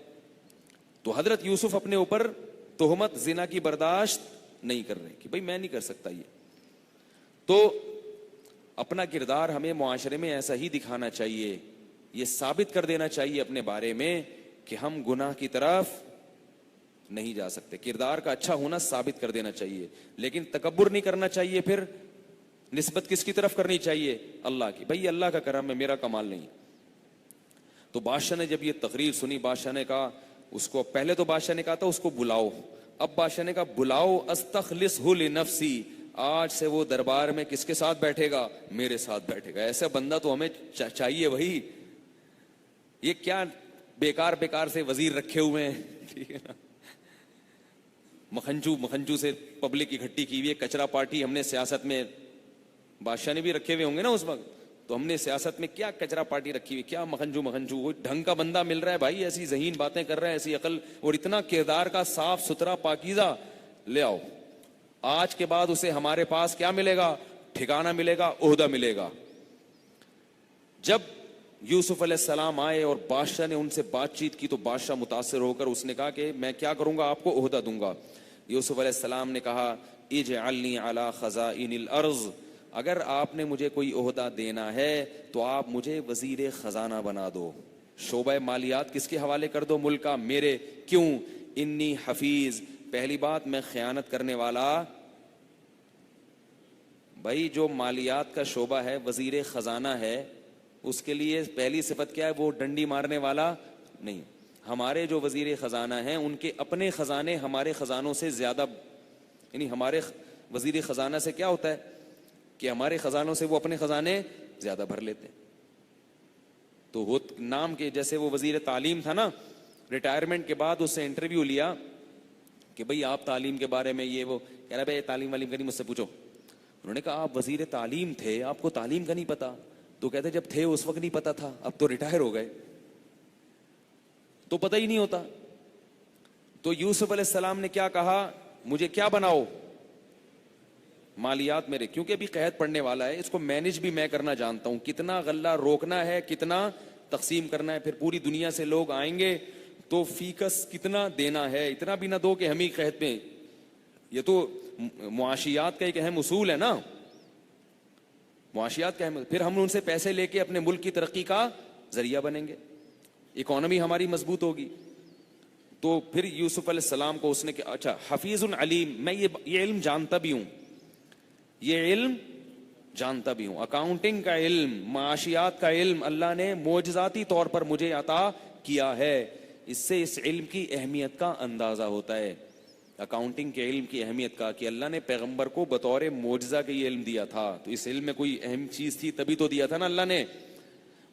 تو حضرت یوسف اپنے اوپر تہمت زنا کی برداشت نہیں کر رہے کہ بھائی میں نہیں کر سکتا یہ. تو اپنا کردار ہمیں معاشرے میں ایسا ہی دکھانا چاہیے، یہ ثابت کر دینا چاہیے اپنے بارے میں کہ ہم گناہ کی طرف نہیں جا سکتے. کردار کا اچھا ہونا ثابت کر دینا چاہیے، لیکن تکبر نہیں کرنا چاہیے. پھر نسبت کس کی طرف کرنی چاہیے؟ اللہ کی. بھائی اللہ کا کرم ہے، میرا کمال نہیں. تو بادشاہ نے جب یہ تقریر سنی، بادشاہ نے کہا اس کو، پہلے تو بادشاہ نے کہا تھا اس کو بلاؤ، اب بادشاہ نے کہا بلاؤ، استخلصہ لنفسی، آج سے وہ دربار میں کس کے ساتھ بیٹھے گا؟ میرے ساتھ بیٹھے گا. ایسا بندہ تو ہمیں چاہیے بھائی. یہ کیا بیکار سے وزیر رکھے ہوئے ہیں، ٹھیک ہے نا، مکھنجو سے پبلک اکٹھی کی ہوئی ہے، کچرا پارٹی ہم نے سیاست میں، بادشاہ نے بھی رکھے ہوئے ہوں گے نا اس وقت، تو ہم نے سیاست میں کیا کچرا پارٹی رکھی ہوئی، کیا مکھنجو، وہ ڈھنگ کا بندہ مل رہا ہے بھائی، ایسی ذہین باتیں کر رہا ہے، ایسی عقل اور اتنا کردار کا صاف ستھرا پاکیزہ، لے آؤ. آج کے بعد اسے ہمارے پاس کیا ملے گا؟ ٹھکانہ ملے گا، عہدہ ملے گا. جب یوسف علیہ السلام آئے اور بادشاہ نے ان سے بات چیت کی تو بادشاہ متاثر ہو کر اس نے کہا کہ میں کیا کروں گا، آپ کو عہدہ دوں گا. یوسف علیہ السلام نے کہا اجعلنی علی خزائن الارض، اگر آپ نے مجھے کوئی عہدہ دینا ہے تو آپ مجھے وزیر خزانہ بنا دو، شعبہ مالیات کس کے حوالے کر دو؟ ملک کا، میرے. کیوں؟ انی حفیظ، پہلی بات میں خیانت کرنے والا. بھائی جو مالیات کا شعبہ ہے، وزیر خزانہ ہے، اس کے لیے پہلی صفت کیا ہے؟ وہ ڈنڈی مارنے والا نہیں. ہمارے جو وزیر خزانہ ہیں ان کے اپنے خزانے ہمارے خزانوں سے زیادہ، یعنی ہمارے وزیر خزانہ سے کیا ہوتا ہے کہ ہمارے خزانوں سے وہ اپنے خزانے زیادہ بھر لیتے. تو وہ نام کے جیسے وہ وزیر تعلیم تھا نا، ریٹائرمنٹ کے بعد اس سے انٹرویو لیا کہ بھئی آپ تعلیم کے بارے میں یہ وہ، کہہ رہا بھائی تعلیم والی کا نہیں، مجھ سے پوچھو. انہوں نے کہا آپ وزیر تعلیم تھے، آپ کو تعلیم کا نہیں پتا؟ تو کہتے جب تھے اس وقت نہیں پتا تھا، اب تو ریٹائر ہو گئے تو پتہ ہی نہیں ہوتا. تو یوسف علیہ السلام نے کیا کہا؟ مجھے کیا بناؤ؟ مالیات میرے، کیونکہ ابھی قحط پڑنے والا ہے، اس کو مینج بھی میں کرنا جانتا ہوں، کتنا غلہ روکنا ہے، کتنا تقسیم کرنا ہے، پھر پوری دنیا سے لوگ آئیں گے تو فیکس کتنا دینا ہے، اتنا بھی نہ دو کہ ہم ہی قحط میں. یہ تو معاشیات کا ایک اہم اصول ہے نا، معاشیات کا اہم. پھر ہم ان سے پیسے لے کے اپنے ملک کی ترقی کا ذریعہ بنیں گے، اکانومی ہماری مضبوط ہوگی. تو پھر یوسف علیہ السلام کو اس نے کہ اچھا حفیظ علیم، میں یہ علم جانتا بھی ہوں، یہ علم جانتا بھی ہوں، اکاؤنٹنگ کا علم، معاشیات کا علم اللہ نے معجزاتی طور پر مجھے عطا کیا ہے. اس سے اس علم کی اہمیت کا اندازہ ہوتا ہے، اکاؤنٹنگ کے علم کی اہمیت کا، کہ اللہ نے پیغمبر کو بطور معجزہ کے یہ علم دیا تھا، تو اس علم میں کوئی اہم چیز تھی تبھی تو دیا تھا نا اللہ نے.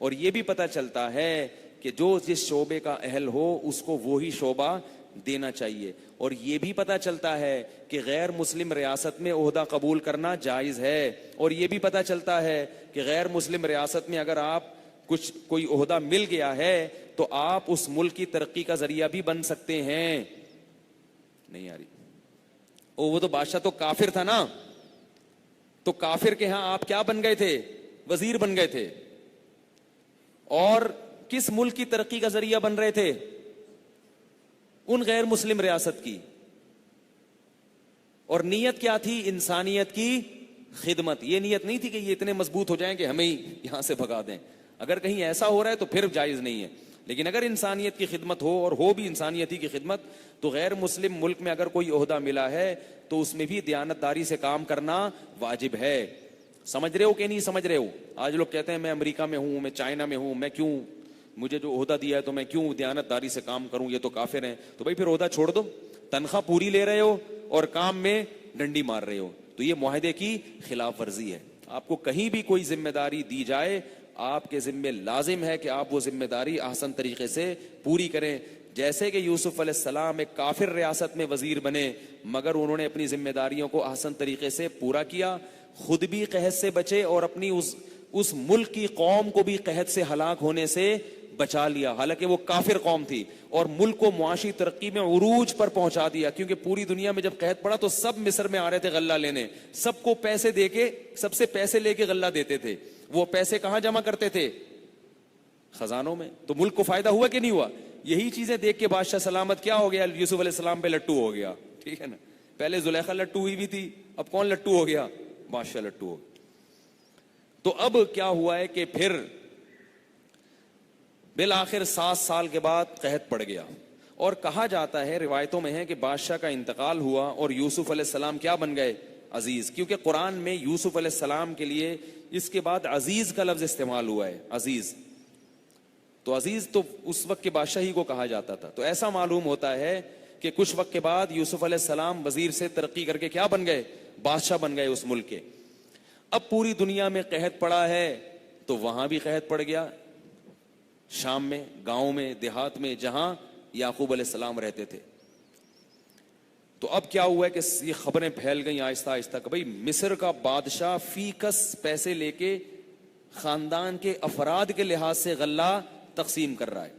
اور یہ بھی پتہ چلتا ہے کہ جو جس شعبے کا اہل ہو اس کو وہی شعبہ دینا چاہیے. اور یہ بھی پتہ چلتا ہے کہ غیر مسلم ریاست میں عہدہ قبول کرنا جائز ہے. اور یہ بھی پتہ چلتا ہے کہ غیر مسلم ریاست میں اگر آپ کوئی عہدہ مل گیا ہے تو آپ اس ملک کی ترقی کا ذریعہ بھی بن سکتے ہیں. نہیں آ رہی؟ وہ تو بادشاہ تو کافر تھا نا، تو کافر کے ہاں آپ کیا بن گئے تھے؟ وزیر بن گئے تھے. اور کس ملک کی ترقی کا ذریعہ بن رہے تھے؟ ان غیر مسلم ریاست کی. اور نیت کیا تھی؟ انسانیت کی خدمت. یہ نیت نہیں تھی کہ یہ اتنے مضبوط ہو جائیں کہ ہمیں ہی یہاں سے بھگا دیں. اگر کہیں ایسا ہو رہا ہے تو پھر جائز نہیں ہے. لیکن اگر انسانیت کی خدمت ہو اور ہو بھی انسانیت ہی کی خدمت تو غیر مسلم ملک میں اگر کوئی عہدہ ملا ہے تو اس میں بھی دیانتداری سے کام کرنا واجب ہے. سمجھ رہے ہو کہ نہیں سمجھ رہے ہو؟ آج لوگ کہتے ہیں میں امریکہ میں ہوں, میں چائنا میں ہوں, میں کیوں, مجھے جو عہدہ دیا ہے تو میں کیوں دیانتداری سے کام کروں, یہ تو کافر ہیں. تو بھائی پھر عہدہ چھوڑ دو, تنخواہ پوری لے رہے ہو اور کام میں ڈنڈی مار رہے ہو, تو یہ معاہدے کی خلاف ورزی ہے. آپ کو کہیں بھی کوئی ذمہ داری دی جائے, آپ کے ذمہ لازم ہے کہ آپ وہ ذمہ داری احسن طریقے سے پوری کریں. جیسے کہ یوسف علیہ السلام ایک کافر ریاست میں وزیر بنے مگر انہوں نے اپنی ذمہ داریوں کو احسن طریقے سے پورا کیا, خود بھی قحط سے بچے اور اپنی اس ملک کی قوم کو بھی قحط سے ہلاک ہونے سے بچا لیا, حالانکہ وہ کافر قوم تھی, اور ملک کو معاشی ترقی میں عروج پر پہنچا دیا. کیونکہ پوری دنیا میں جب قحط پڑا تو سب مصر میں آ رہے تھے غلہ لینے, سب کو پیسے دے کے, سب سے پیسے لے کے غلہ دیتے تھے. وہ پیسے کہاں جمع کرتے تھے؟ خزانوں میں. تو ملک کو فائدہ ہوا کہ نہیں ہوا؟ یہی چیزیں دیکھ کے بادشاہ سلامت کیا ہو گیا, یوسف علیہ السلام پہ لٹو ہو گیا. ٹھیک ہے نا, پہلے زلیخا لٹو ہوئی بھی تھی, اب کون لٹو ہو گیا؟ بادشاہ لٹو ہو گیا. تو اب کیا ہوا ہے کہ پھر بالآخر 7 سال کے بعد قحط پڑ گیا, اور کہا جاتا ہے, روایتوں میں ہے کہ بادشاہ کا انتقال ہوا اور یوسف علیہ السلام کیا بن گئے؟ عزیز. کیونکہ قرآن میں یوسف علیہ السلام کے لیے اس کے بعد عزیز کا لفظ استعمال ہوا ہے, عزیز. تو عزیز تو اس وقت کے بادشاہ ہی کو کہا جاتا تھا. تو ایسا معلوم ہوتا ہے کہ کچھ وقت کے بعد یوسف علیہ السلام وزیر سے ترقی کر کے کیا بن گئے؟ بادشاہ بن گئے اس ملک کے. اب پوری دنیا میں قحط پڑا ہے تو وہاں بھی قحط پڑ گیا, شام میں, گاؤں میں, دیہات میں, جہاں یعقوب علیہ السلام رہتے تھے. تو اب کیا ہوا ہے کہ یہ خبریں پھیل گئیں آہستہ آہستہ کہ بھائی مصر کا بادشاہ فی کس پیسے لے کے خاندان کے افراد کے لحاظ سے غلہ تقسیم کر رہا ہے.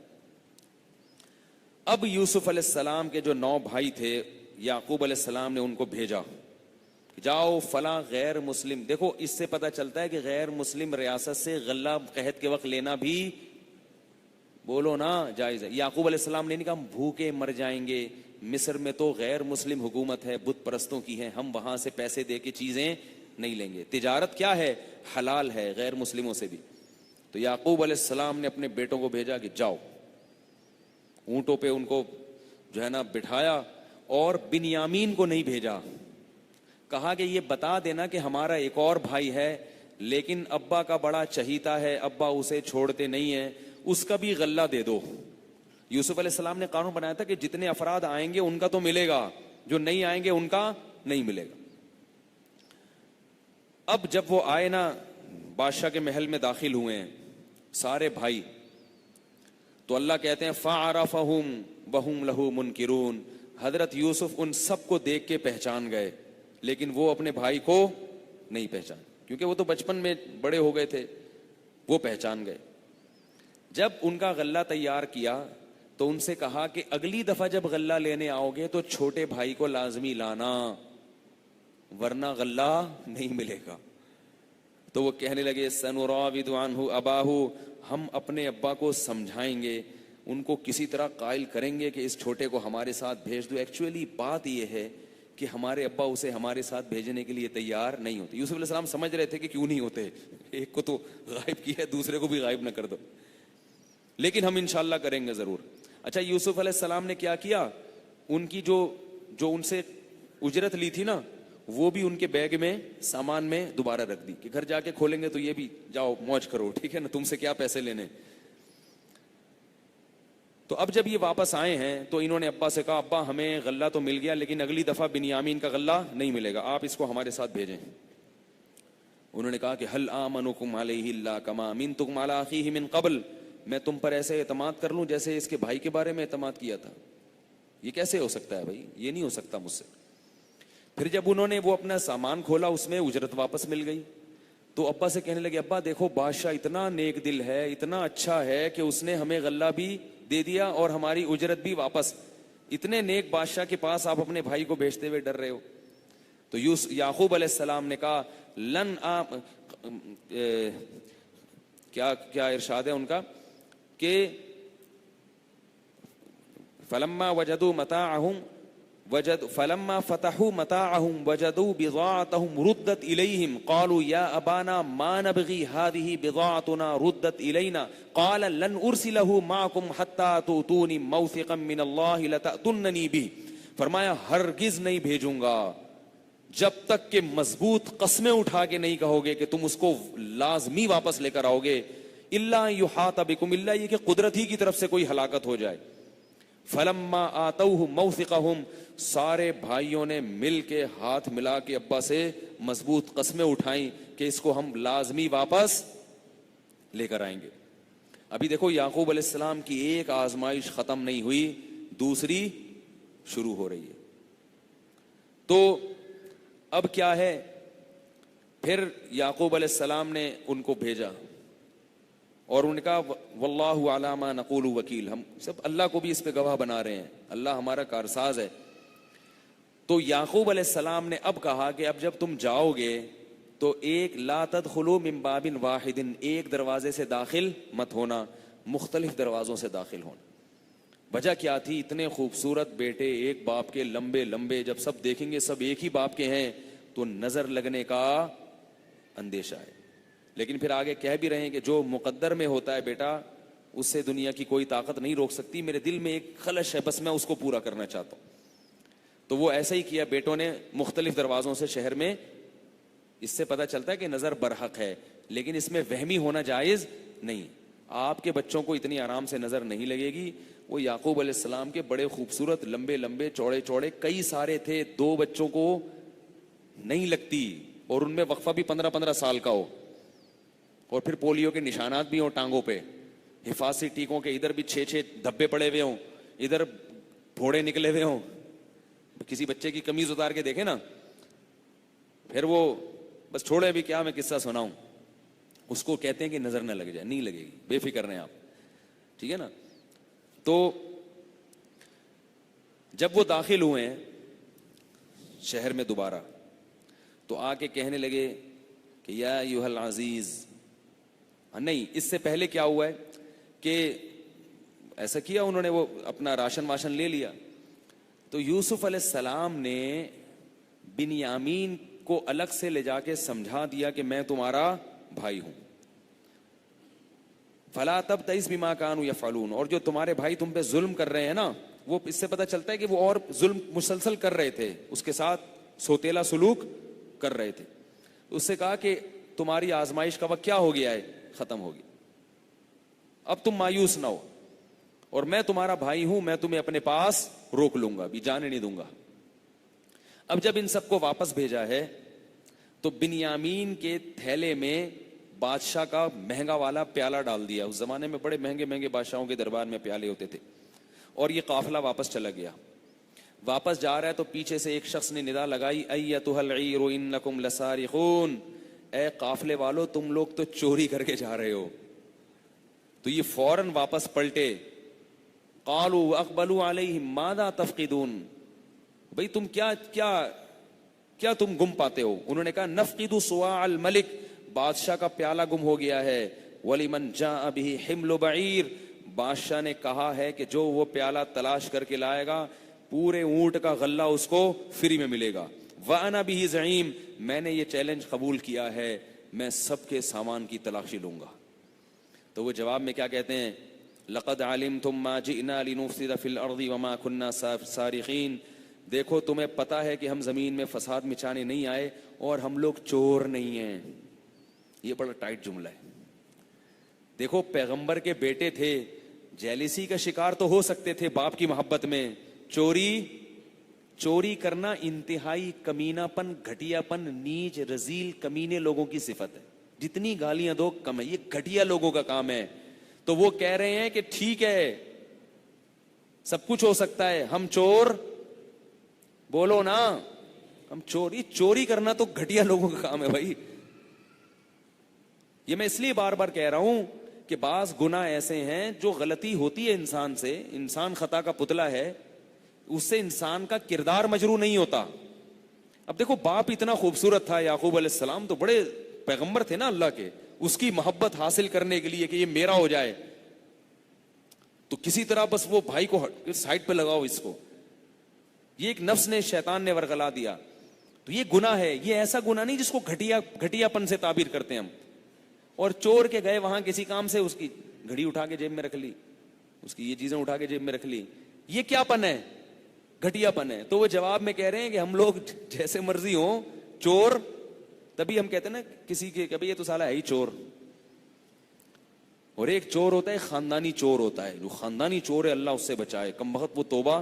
اب یوسف علیہ السلام کے جو 9 بھائی تھے, یعقوب علیہ السلام نے ان کو بھیجا, جاؤ فلاں غیر مسلم, دیکھو اس سے پتہ چلتا ہے کہ غیر مسلم ریاست سے غلہ قحط کے وقت لینا بھی, بولو نا, جائز ہے. یعقوب علیہ السلام نے نہیں کہا ہم بھوکے مر جائیں گے, مصر میں تو غیر مسلم حکومت ہے, بت پرستوں کی ہے, ہم وہاں سے پیسے دے کے چیزیں نہیں لیں گے. تجارت کیا ہے؟ حلال ہے غیر مسلموں سے بھی. تو یعقوب علیہ السلام نے اپنے بیٹوں کو بھیجا کہ جاؤ, اونٹوں پہ ان کو جو ہے نا بٹھایا, اور بنیامین کو نہیں بھیجا. کہا کہ یہ بتا دینا کہ ہمارا ایک اور بھائی ہے لیکن ابا کا بڑا چہیتا ہے, ابا اسے چھوڑتے نہیں ہیں, اس کا بھی غلہ دے دو. یوسف علیہ السلام نے قانون بنایا تھا کہ جتنے افراد آئیں گے ان کا تو ملے گا, جو نہیں آئیں گے ان کا نہیں ملے گا. اب جب وہ آئے نا, بادشاہ کے محل میں داخل ہوئے ہیں سارے بھائی, تو اللہ کہتے ہیں فَعَرَفَهُمْ وَهُمْ لَهُ مُنْكِرُونَ, حضرت یوسف ان سب کو دیکھ کے پہچان گئے لیکن وہ اپنے بھائی کو نہیں پہچان, کیونکہ وہ تو بچپن میں بڑے ہو گئے تھے, وہ پہچان گئے. جب ان کا غلہ تیار کیا تو ان سے کہا کہ اگلی دفعہ جب غلہ لینے آؤ گے تو چھوٹے بھائی کو لازمی لانا ورنہ غلہ نہیں ملے گا. تو وہ کہنے لگے سنراود عنہ اباہ, ہم اپنے ابا کو سمجھائیں گے, ان کو کسی طرح قائل کریں گے کہ اس چھوٹے کو ہمارے ساتھ بھیج دو. ایکچولی بات یہ ہے کہ ہمارے ابا اسے ہمارے ساتھ بھیجنے کے لیے تیار نہیں ہوتے. یوسف علیہ السلام سمجھ رہے تھے کہ کیوں نہیں ہوتے, ایک کو تو غائب کیا ہے, دوسرے کو بھی غائب نہ کر دو, لیکن ہم انشاءاللہ کریں گے ضرور. اچھا یوسف علیہ السلام نے کیا کیا, ان کی جو ان سے اجرت لی تھی نا وہ بھی ان کے بیگ میں سامان میں دوبارہ رکھ دی کہ گھر جا کے کھولیں گے تو یہ بھی جاؤ موج کرو, ٹھیک ہے نا, تم سے کیا پیسے لینے. تو اب جب یہ واپس آئے ہیں تو انہوں نے ابا سے کہا ابا ہمیں غلہ تو مل گیا لیکن اگلی دفعہ بنیامین کا غلہ نہیں ملے گا, آپ اس کو ہمارے ساتھ بھیجیں. انہوں نے کہا کہ هل آمنکم علیہ اللہ کما امنتکم علی اخیہ من قبل, میں تم پر ایسے اعتماد کر لوں جیسے اس کے بھائی کے بارے میں اعتماد کیا تھا. یہ کیسے ہو سکتا ہے بھائی, یہ نہیں ہو سکتا مجھ سے. پھر جب انہوں نے وہ اپنا سامان کھولا اس میں اجرت واپس مل گئی, تو ابا سے کہنے لگے ابا دیکھو بادشاہ اتنا نیک دل ہے, اتنا اچھا ہے کہ اس نے ہمیں غلہ بھی دے دیا اور ہماری اجرت بھی واپس. اتنے نیک بادشاہ کے پاس آپ اپنے بھائی کو بھیجتے ہوئے ڈر رہے ہو. تو یعقوب علیہ السلام نے کہا کیا ارشاد ہے ان کا کہ فلما وجدوا متاعهم وجد فلما فتحوا متاعهم وجدوا بضاعتهم ردت إليهم قالوا يا أبانا ما نبغي هذه بضاعتنا ردت إلينا قال لن أرسله معكم حتى تؤتوني موثقا من الله لتأتونني به. فرمایا ہرگز نہیں بھیجوں گا جب تک کہ مضبوط قسمیں اٹھا کے نہیں کہو گے کہ تم اس کو لازمی واپس لے کر آؤ گے. الا یحاط بکم، الا یہ کہ قدرت ہی کی طرف سے کوئی ہلاکت ہو جائے. فلما آتوہ موثقہم، سارے بھائیوں نے مل کے ہاتھ ملا کے ابا سے مضبوط قسمیں اٹھائیں کہ اس کو ہم لازمی واپس لے کر آئیں گے. ابھی دیکھو یعقوب علیہ السلام کی ایک آزمائش ختم نہیں ہوئی، دوسری شروع ہو رہی ہے. تو اب کیا ہے، پھر یعقوب علیہ السلام نے ان کو بھیجا اور ان کا واللہ علی ما نقول وکیل، ہم سب اللہ کو بھی اس پہ گواہ بنا رہے ہیں، اللہ ہمارا کارساز ہے. تو یعقوب علیہ السلام نے اب کہا کہ اب جب تم جاؤ گے تو ایک لا تدخلوا من باب واحد، ایک دروازے سے داخل مت ہونا، مختلف دروازوں سے داخل ہونا. وجہ کیا تھی؟ اتنے خوبصورت بیٹے ایک باپ کے، لمبے لمبے، جب سب دیکھیں گے سب ایک ہی باپ کے ہیں تو نظر لگنے کا اندیشہ ہے. لیکن پھر آگے کہہ بھی رہے ہیں کہ جو مقدر میں ہوتا ہے بیٹا اس سے دنیا کی کوئی طاقت نہیں روک سکتی. میرے دل میں ایک خلش ہے، بس میں اس کو پورا کرنا چاہتا ہوں. تو وہ ایسا ہی کیا، بیٹوں نے مختلف دروازوں سے شہر میں. اس سے پتہ چلتا ہے کہ نظر برحق ہے، لیکن اس میں وہمی ہونا جائز نہیں. آپ کے بچوں کو اتنی آرام سے نظر نہیں لگے گی. وہ یعقوب علیہ السلام کے بڑے خوبصورت، لمبے لمبے، چوڑے چوڑے، کئی سارے تھے، 2 بچوں کو نہیں لگتی، اور ان میں وقفہ بھی 15-15 سال کا ہو، اور پھر پولیو کے نشانات بھی ہوں ٹانگوں پہ، حفاظتی ٹیکوں کے ادھر بھی 6 دھبے پڑے ہوئے ہوں، ادھر پھوڑے نکلے ہوئے ہوں. کسی بچے کی قمیض اتار کے دیکھے نا، پھر وہ بس چھوڑے بھی کیا، میں قصہ سناؤں. اس کو کہتے ہیں کہ نظر نہ لگ جائے. نہیں لگے گی، بے فکر رہیں آپ، ٹھیک ہے نا. تو جب وہ داخل ہوئے ہیں شہر میں دوبارہ تو آ کے کہنے لگے کہ یا ایھا العزیز. نہیں، اس سے پہلے کیا ہوا ہے کہ ایسا کیا انہوں نے، وہ اپنا راشن واشن لے لیا. تو یوسف علیہ السلام نے بنیامین کو الگ سے لے جا کے سمجھا دیا کہ میں تمہارا بھائی ہوں. فلا تبتئس بما كانوا يفعلون. اور جو تمہارے بھائی تم پہ ظلم کر رہے ہیں نا، وہ اس سے پتہ چلتا ہے کہ وہ اور ظلم مسلسل کر رہے تھے، اس کے ساتھ سوتیلا سلوک کر رہے تھے. اس سے کہا کہ تمہاری آزمائش کا وقت کیا ہو گیا ہے، ختم ہوگی، اب تم مایوس نہ ہو، اور میں تمہارا بھائی ہوں، میں تمہیں اپنے پاس روک لوں گا، بھی جانے نہیں دوں گا. اب جب ان سب کو واپس بھیجا ہے تو بنیامین کے تھیلے میں بادشاہ کا مہنگا والا پیالہ ڈال دیا. اس زمانے میں بڑے مہنگے مہنگے بادشاہوں کے دربار میں پیالے ہوتے تھے. اور یہ قافلہ واپس چلا گیا. واپس جا رہا ہے تو پیچھے سے ایک شخص نے ندا لگائی، ایتھا العیر انکم لسارقون. اے قافلے والو، تم لوگ تو چوری کر کے جا رہے ہو. تو یہ فوراً واپس پلٹے. قالوا اقبلوا علیہم ماذا تفقدون. بھئی تم کیا تم گم پاتے ہو؟ انہوں نے کہا نفقد صواع الملک، بادشاہ کا پیالہ گم ہو گیا ہے. وَلِمَنْ جَاءَ بِهِ حِمْلُ بَعِيرٍ. بادشاہ نے کہا ہے کہ جو وہ پیالہ تلاش کر کے لائے گا پورے اونٹ کا غلہ اس کو فری میں ملے گا. وَأَنَا بِهِ زَعِيمٌ. میں نے یہ چیلنج قبول کیا ہے، میں سب کے سامان کی تلاشی لوں گا. تو وہ جواب میں کیا کہتے ہیں؟ لَقَدْ عَلِمْتُمْ مَا جِئْنَا لِنُفْسِدَ فِي الْأَرْضِ وَمَا كُنَّا سَارِقِينَ. دیکھو تمہیں پتا ہے کہ ہم زمین میں فساد مچانے نہیں آئے اور ہم لوگ چور نہیں ہیں. یہ بڑا ٹائٹ جملہ ہے. دیکھو پیغمبر کے بیٹے تھے، جیلیسی کا شکار تو ہو سکتے تھے باپ کی محبت میں. چوری کرنا انتہائی کمینہ پن، گھٹیا پن، نیچ، رذیل، کمینے لوگوں کی صفت ہے. جتنی گالیاں دو کم ہے، یہ گھٹیا لوگوں کا کام ہے. تو وہ کہہ رہے ہیں کہ ٹھیک ہے سب کچھ ہو سکتا ہے، ہم چور، بولو نا، ہم چوری کرنا تو گھٹیا لوگوں کا کام ہے بھائی. یہ میں اس لیے بار بار کہہ رہا ہوں کہ بعض گناہ ایسے ہیں جو غلطی ہوتی ہے انسان سے، انسان خطا کا پتلا ہے، اس سے انسان کا کردار مجروح نہیں ہوتا. اب دیکھو باپ اتنا خوبصورت تھا یعقوب علیہ السلام، تو بڑے پیغمبر تھے نا اللہ کے، اس کی محبت حاصل کرنے کے لیے کہ یہ میرا ہو جائے تو کسی طرح بس وہ بھائی کو سائڈ پہ لگاؤ اس کو. یہ ایک نفس نے، شیطان نے ورغلا دیا. تو یہ گناہ ہے. یہ ایسا گناہ نہیں جس کو گھٹیا پن سے تعبیر کرتے ہیں ہم. اور چور کے گئے وہاں کسی کام سے، اس کی گھڑی اٹھا کے جیب میں رکھ لی، اس کی یہ چیزیں اٹھا کے جیب میں رکھ لی. یہ کیا پن ہے؟ گھٹیا پن ہے. تو وہ جواب میں کہہ رہے ہیں کہ ہم لوگ جیسے مرضی ہوں چور. تبھی ہم کہتے ہیں نا کسی کے کہ یہ تو سالا ہے ہی چور. اور ایک چور ہوتا ہے خاندانی چور ہوتا ہے. جو خاندانی چور ہے اللہ اس سے بچائے. کم وقت وہ توبہ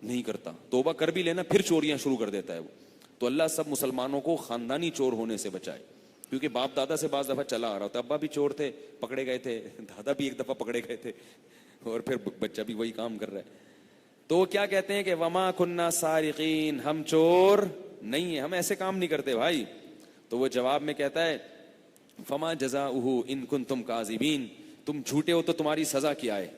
نہیں کرتا، توبہ کر بھی لینا پھر چوریاں شروع کر دیتا ہے وہ. تو اللہ سب مسلمانوں کو خاندانی چور ہونے سے بچائے. کیونکہ باپ دادا سے بعض دفعہ چلا آ رہا ہوتا ہے. ابا بھی چور تھے پکڑے گئے تھے، دادا بھی ایک دفعہ پکڑے گئے تھے، اور پھر بچہ بھی وہی کام کر رہا ہے. تو وہ کیا کہتے ہیں کہ وما کننا سارقین، ہم چور نہیں ہیں، ہم ایسے کام نہیں کرتے بھائی. تو وہ جواب میں کہتا ہے فما جزاؤہ ان کنتم کاذبین، تم جھوٹے ہو تو تمہاری سزا کیا ہے؟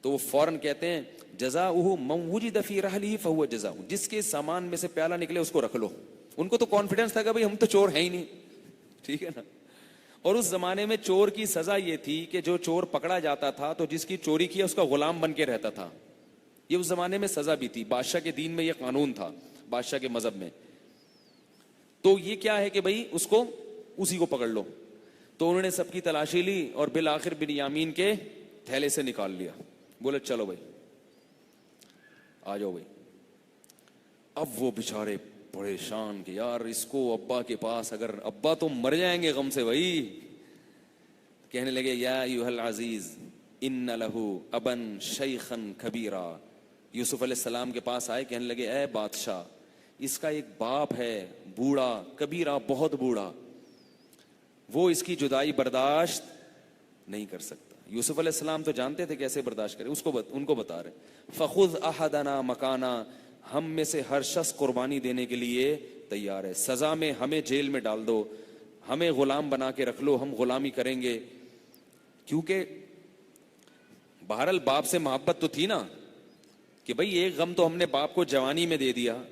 تو وہ فوراً کہتے ہیں جزاؤہ من وجد فی رحلہ فہو جزاؤہ، جس کے سامان میں سے پیالہ نکلے اس کو رکھ لو. ان کو تو کانفیڈنس تھا کہ بھائی ہم تو چور ہیں ہی نہیں، ٹھیک ہے نا. اور اس زمانے میں چور کی سزا یہ تھی کہ جو چور پکڑا جاتا تھا تو جس کی چوری کیا اس کا غلام بن کے رہتا تھا. یہ اس زمانے میں سزا بھی تھی. بادشاہ کے دین میں یہ قانون تھا، بادشاہ کے مذہب میں. تو یہ کیا ہے کہ بھائی اس کو، اسی کو پکڑ لو. تو انہوں نے سب کی تلاشی لی اور بالآخر بنیامین کے تھیلے سے نکال لیا. بولے چلو بھائی آ جاؤ بھائی. اب وہ بیچارے پریشان کہ یار اس کو ابا کے پاس، اگر ابا تو مر جائیں گے غم سے بھائی. کہنے لگے یا ایھا العزیز ان لہ ابن شیخا کبیرا. یوسف علیہ السلام کے پاس آئے، کہنے لگے اے بادشاہ اس کا ایک باپ ہے بوڑھا، کبیرا بہت بوڑھا، وہ اس کی جدائی برداشت نہیں کر سکتا. یوسف علیہ السلام تو جانتے تھے کیسے برداشت کرے، اس کو ان کو بتا رہے فخذ احدنا مکانا، ہم میں سے ہر شخص قربانی دینے کے لیے تیار ہے. سزا میں ہمیں جیل میں ڈال دو، ہمیں غلام بنا کے رکھ لو، ہم غلامی کریں گے. کیونکہ بہرحال باپ سے محبت تو تھی نا، کہ بھئی ایک غم تو ہم نے باپ کو جوانی میں دے دیا،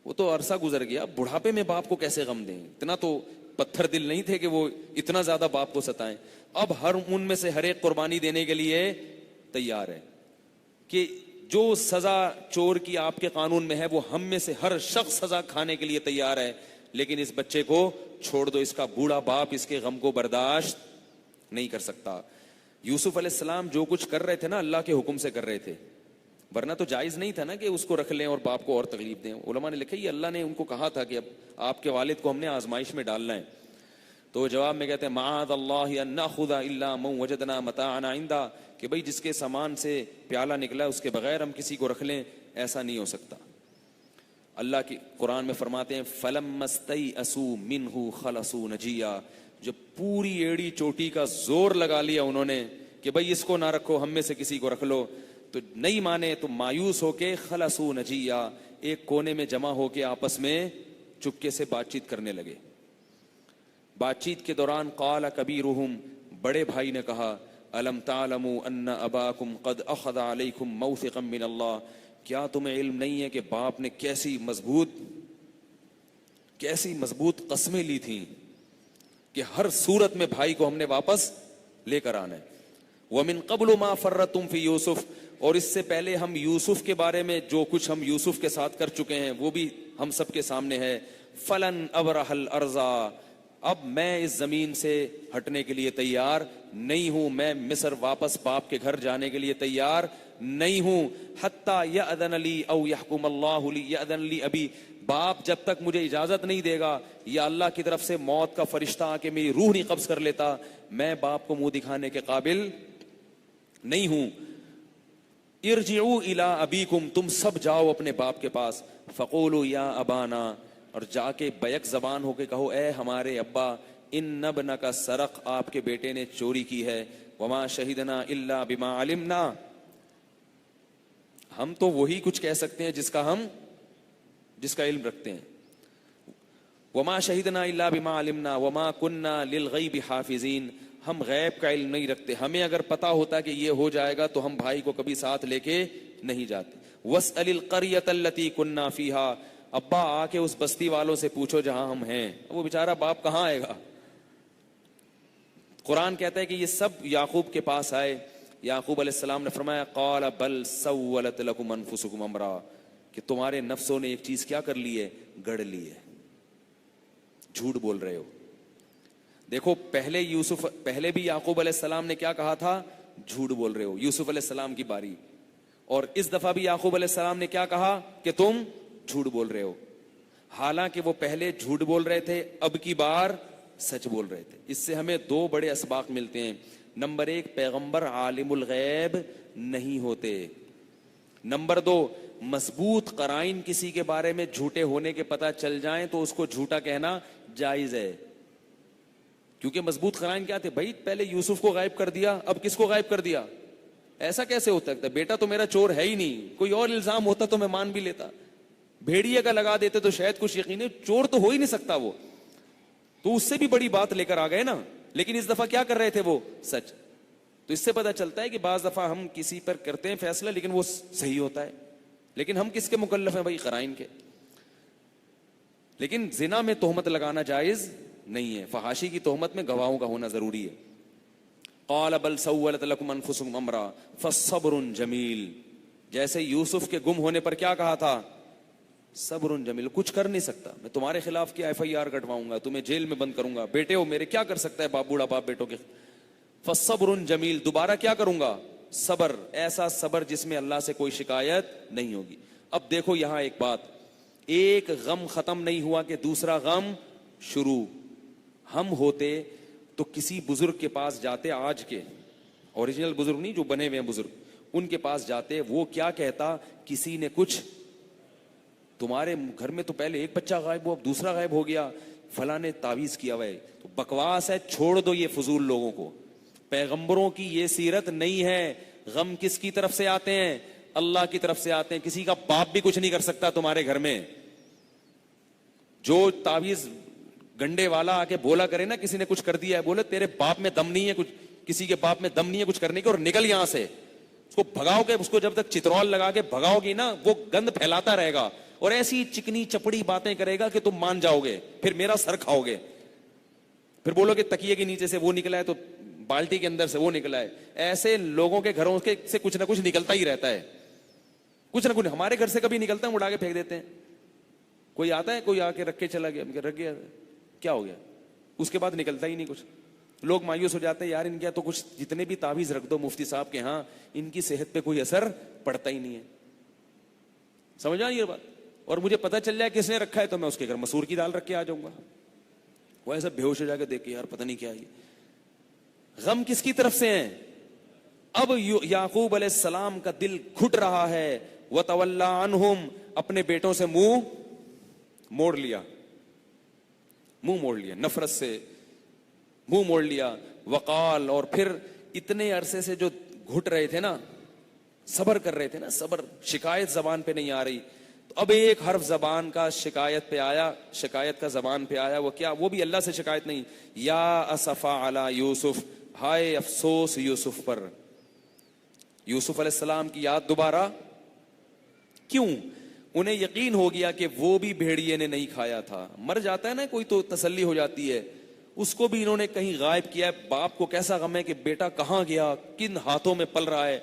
وہ تو عرصہ گزر گیا، بڑھاپے میں باپ کو کیسے غم دیں. اتنا تو پتھر دل نہیں تھے کہ وہ اتنا زیادہ باپ کو ستائیں. اب ہر ان میں سے ہر ایک قربانی دینے کے لیے تیار ہے کہ جو سزا چور کی آپ کے قانون میں ہے وہ ہم میں سے ہر شخص سزا کھانے کے لیے تیار ہے، لیکن اس بچے کو چھوڑ دو، اس کا بوڑھا باپ اس کے غم کو برداشت نہیں کر سکتا. یوسف علیہ السلام جو کچھ کر رہے تھے نا اللہ کے حکم سے کر رہے تھے، ورنہ تو جائز نہیں تھا نا کہ اس کو رکھ لیں اور باپ کو اور تکلیف دیں. علماء نے لکھا یہ اللہ نے ان کو کہا تھا کہ اب آپ کے والد کو ہم نے آزمائش میں ڈالنا ہے. تو جواب میں کہتے ہیں معاذ اللہ ان ناخذ الا من وجدنا متاعنا عنده، کہ بھئی جس کے سامان سے پیالہ نکلا اس کے بغیر ہم کسی کو رکھ لیں، ایسا نہیں ہو سکتا. اللہ کی قرآن میں فرماتے ہیں فلما استيئسوا منه خلصوا نجيا، جب پوری ایڑی چوٹی کا زور لگا لیا انہوں نے کہ بھئی اس کو نہ رکھو، ہم میں سے کسی کو رکھ لو، تو نہیں مانے تو مایوس ہو کے خلصوا نجیہ، ایک کونے میں جمع ہو کے آپس میں چپکے سے بات چیت کرنے لگے. بات چیت کے دوران قال کبیرہم، بڑے بھائی نے کہا الم تعلموا ان اباکم قد اخذ علیکم موثقا من اللہ، کیا تمہیں علم نہیں ہے کہ باپ نے کیسی مضبوط قسمیں لی تھیں کہ ہر صورت میں بھائی کو ہم نے واپس لے کر آنا ہے. ومن قبل ما فرطتم فی یوسف، اور اس سے پہلے ہم یوسف کے بارے میں جو کچھ ہم یوسف کے ساتھ کر چکے ہیں وہ بھی ہم سب کے سامنے ہے. فلن ابرح الارض، اب میں اس زمین سے ہٹنے کے لیے تیار نہیں ہوں، میں مصر واپس باپ کے گھر جانے کے لیے تیار نہیں ہوں. حتی یأذن لی او یحکم اللہ لی، یأذن لی ابی، باپ جب تک مجھے اجازت نہیں دے گا یا اللہ کی طرف سے موت کا فرشتہ آ کے میری روح نہیں قبض کر لیتا، میں باپ کو منہ دکھانے کے قابل نہیں ہوں. ارجعوا الی ابیکم، تم سب جاؤ اپنے باپ کے پاس. فقولوا یا ابانا، اور جا کے بیک زبان ہو کے کہو اے ہمارے ابا، ان ابنک سرق، آپ کے بیٹے نے چوری کی ہے. وما شہدنا الا بما علمنا، ہم تو وہی کچھ کہہ سکتے ہیں جس کا علم رکھتے ہیں. وما شہدنا الا بما علمنا وما کننا للغیب حافظین، ہم غیب کا علم نہیں رکھتے، ہمیں اگر پتا ہوتا کہ یہ ہو جائے گا تو ہم بھائی کو کبھی ساتھ لے کے نہیں جاتے. واسأل القریۃ التی کننا فیہا، ابا آ کے اس بستی والوں سے پوچھو جہاں ہم ہیں. وہ بیچارہ باپ کہاں آئے گا. قرآن کہتا ہے کہ یہ سب یعقوب کے پاس آئے. یعقوب علیہ السلام نے فرمایا قال بل سولت لکم انفسکم امرا، کہ تمہارے نفسوں نے ایک چیز کیا کر لی ہے؟ گڑھ لی ہے، جھوٹ بول رہے ہو۔ دیکھو پہلے بھی یعقوب علیہ السلام نے کیا کہا تھا؟ جھوٹ بول رہے ہو، یوسف علیہ السلام کی باری، اور اس دفعہ بھی یعقوب علیہ السلام نے کیا کہا؟ کہ تم جھوٹ بول رہے ہو۔ حالانکہ وہ پہلے جھوٹ بول رہے تھے، اب کی بار سچ بول رہے تھے۔ اس سے ہمیں دو بڑے اسباق ملتے ہیں۔ نمبر ایک، پیغمبر عالم الغیب نہیں ہوتے۔ نمبر دو، مضبوط قرائن کسی کے بارے میں جھوٹے ہونے کے پتہ چل جائیں تو اس کو جھوٹا کہنا جائز ہے۔ کیونکہ مضبوط قرائن کیا تھے؟ بھائی پہلے یوسف کو غائب کر دیا، اب کس کو غائب کر دیا؟ ایسا کیسے ہو سکتا ہے؟ بیٹا تو میرا چور ہے ہی نہیں، کوئی اور الزام ہوتا تو میں مان بھی لیتا، بھیڑیے کا لگا دیتے تو شاید کچھ یقین ہے، چور تو ہو ہی نہیں سکتا وہ، تو اس سے بھی بڑی بات لے کر آ گئے نا۔ لیکن اس دفعہ کیا کر رہے تھے وہ؟ سچ۔ تو اس سے پتہ چلتا ہے کہ بعض دفعہ ہم کسی پر کرتے ہیں فیصلہ لیکن وہ صحیح ہوتا ہے، لیکن ہم کس کے مکلف ہیں بھائی؟ قرائن کے۔ لیکن زنا میں تہمت لگانا جائز نہیں ہے، فحاشی کی تہمت میں گواہوں کا ہونا ضروری ہے۔ قال بل سولت لكم انفسكم امرا فصبر جمیل، جیسے یوسف کے گم ہونے پر کیا کہا تھا؟ صبر جمیل، کچھ کر نہیں سکتا، میں تمہارے خلاف کیا FIR کٹواؤں گا، تمہیں جیل میں بند کروں گا، بیٹے ہو میرے، کیا کر سکتا ہے باپ، بوڑھا باپ بیٹوں کے۔ فصبر جمیل، دوبارہ کیا کروں گا؟ صبر، ایسا صبر جس میں اللہ سے کوئی شکایت نہیں ہوگی۔ اب دیکھو یہاں ایک بات، ایک غم ختم نہیں ہوا کہ دوسرا غم شروع۔ ہم ہوتے تو کسی بزرگ کے پاس جاتے، آج کے اوریجنل بزرگ نہیں جو بنے ہوئے ہیں بزرگ، ان کے پاس جاتے، وہ کیا کہتا؟ کسی نے کچھ، تمہارے گھر میں تو پہلے ایک بچہ غائب ہوا، اب دوسرا غائب ہو گیا، فلاں نے تعویذ کیا ہوا ہے، تو بکواس ہے، چھوڑ دو یہ فضول لوگوں کو۔ پیغمبروں کی یہ سیرت نہیں ہے۔ غم کس کی طرف سے آتے ہیں؟ اللہ کی طرف سے آتے ہیں۔ کسی کا باپ بھی کچھ نہیں کر سکتا تمہارے گھر میں۔ جو تعویذ گنڈے والا آ کے بولا کرے نا کسی نے کچھ کر دیا ہے، بولے تیرے باپ میں دم نہیں ہے، کچھ کسی کے باپ میں دم نہیں ہے کچھ کرنے کے، اور نکل یہاں سے، اس کو بھگاؤ گے، اس کو جب تک چترول لگا کے بھگاؤ گی نا وہ گند پھیلاتا رہے گا اور ایسی چکنی چپڑی باتیں کرے گا کہ تم مان جاؤ گے، پھر میرا سر کھاؤ گے، پھر بولو کہ تکیے کے نیچے سے وہ نکلا ہے تو بالٹی کے اندر سے وہ نکلا ہے۔ ایسے لوگوں کے گھروں سے کچھ نہ کچھ نکلتا ہی رہتا ہے، کچھ نہ کچھ۔ ہمارے گھر سے کبھی نکلتا ہے، اڑا کے پھینک دیتے ہیں۔ کوئی آتا ہے، کوئی آ کے رکھ کے چلا گیا، رکھ گیا، کیا ہو گیا؟ اس کے بعد نکلتا ہی نہیں کچھ۔ لوگ مایوس ہو جاتے ہیں، یار ان کے تو کچھ جتنے بھی تعویذ رکھ دو مفتی صاحب کے ہاں، ان کی صحت پہ کوئی اثر پڑتا ہی نہیں ہے۔ سمجھا یہ بات؟ اور مجھے پتہ چل جائے کس نے رکھا ہے تو میں اس کے گھر مسور کی دال رکھ کے آ جاؤں گا، وہ ایسا بے ہوش ہو جا کے دیکھ کے یار پتہ نہیں کیا یہ۔ غم کس کی طرف سے ہیں؟ اب یعقوب علیہ السلام کا دل گھٹ رہا ہے، وَتَوَلَّى عَنْهُمْ، اپنے بیٹوں سے منہ موڑ لیا، منہ موڑ لیا، نفرت سے منہ موڑ لیا۔ وقال، اور پھر اتنے عرصے سے جو گھٹ رہے تھے نا، صبر کر رہے تھے نا، صبر، شکایت زبان پہ نہیں آ رہی، تو اب ایک حرف زبان کا شکایت پہ آیا، شکایت کا زبان پہ آیا، وہ کیا؟ وہ بھی اللہ سے شکایت نہیں، یا اسفا علی یوسف، ہائے افسوس یوسف پر۔ یوسف علیہ السلام کی یاد دوبارہ کیوں؟ انہیں یقین ہو گیا کہ وہ بھی بھیڑیے نے نہیں کھایا تھا۔ مر جاتا ہے نا کوئی تو تسلی ہو جاتی ہے، اس کو بھی انہوں نے کہیں غائب کیا ہے۔ باپ کو کیسا غم ہے کہ بیٹا کہاں گیا، کن ہاتھوں میں پل رہا ہے،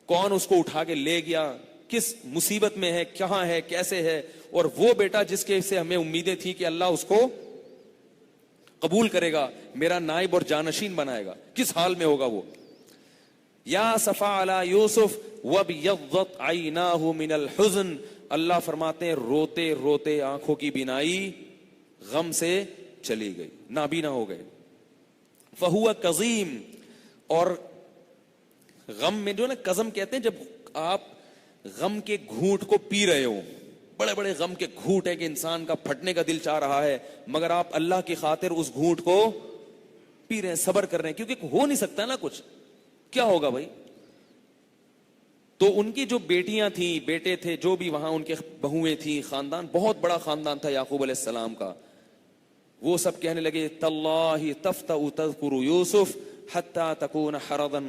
کون اس کو اٹھا کے لے گیا، کس مصیبت میں ہے، کہاں ہے، کیسے ہے، اور وہ بیٹا جس کے سے ہمیں امیدیں تھی کہ اللہ اس کو قبول کرے گا، میرا نائب اور جانشین بنائے گا، کس حال میں ہوگا وہ؟ یا صفا علی یوسف وابیضت عیناہ من الحزن، اللہ فرماتے ہیں روتے روتے آنکھوں کی بینائی غم سے چلی گئی، نابینا ہو گئے۔ فہو کظیم، اور غم میں جو نا کظم کہتے ہیں، جب آپ غم کے گھونٹ کو پی رہے ہو، بڑے بڑے غم کے گھونٹ ہے کہ انسان کا پھٹنے کا دل چاہ رہا ہے، مگر آپ اللہ کی خاطر اس گھونٹ کو پی رہے ہیں، صبر کر رہے ہیں، کیونکہ ہو نہیں سکتا نا کچھ، کیا ہوگا بھائی؟ تو ان کی جو بیٹیاں تھیں، بیٹے تھے، جو بھی وہاں ان کے بہویں تھیں، خاندان بہت بڑا خاندان تھا یعقوب علیہ السلام کا، وہ سب کہنے لگے تاللہ تفتأ تذکر یوسف حتی تکون حرضا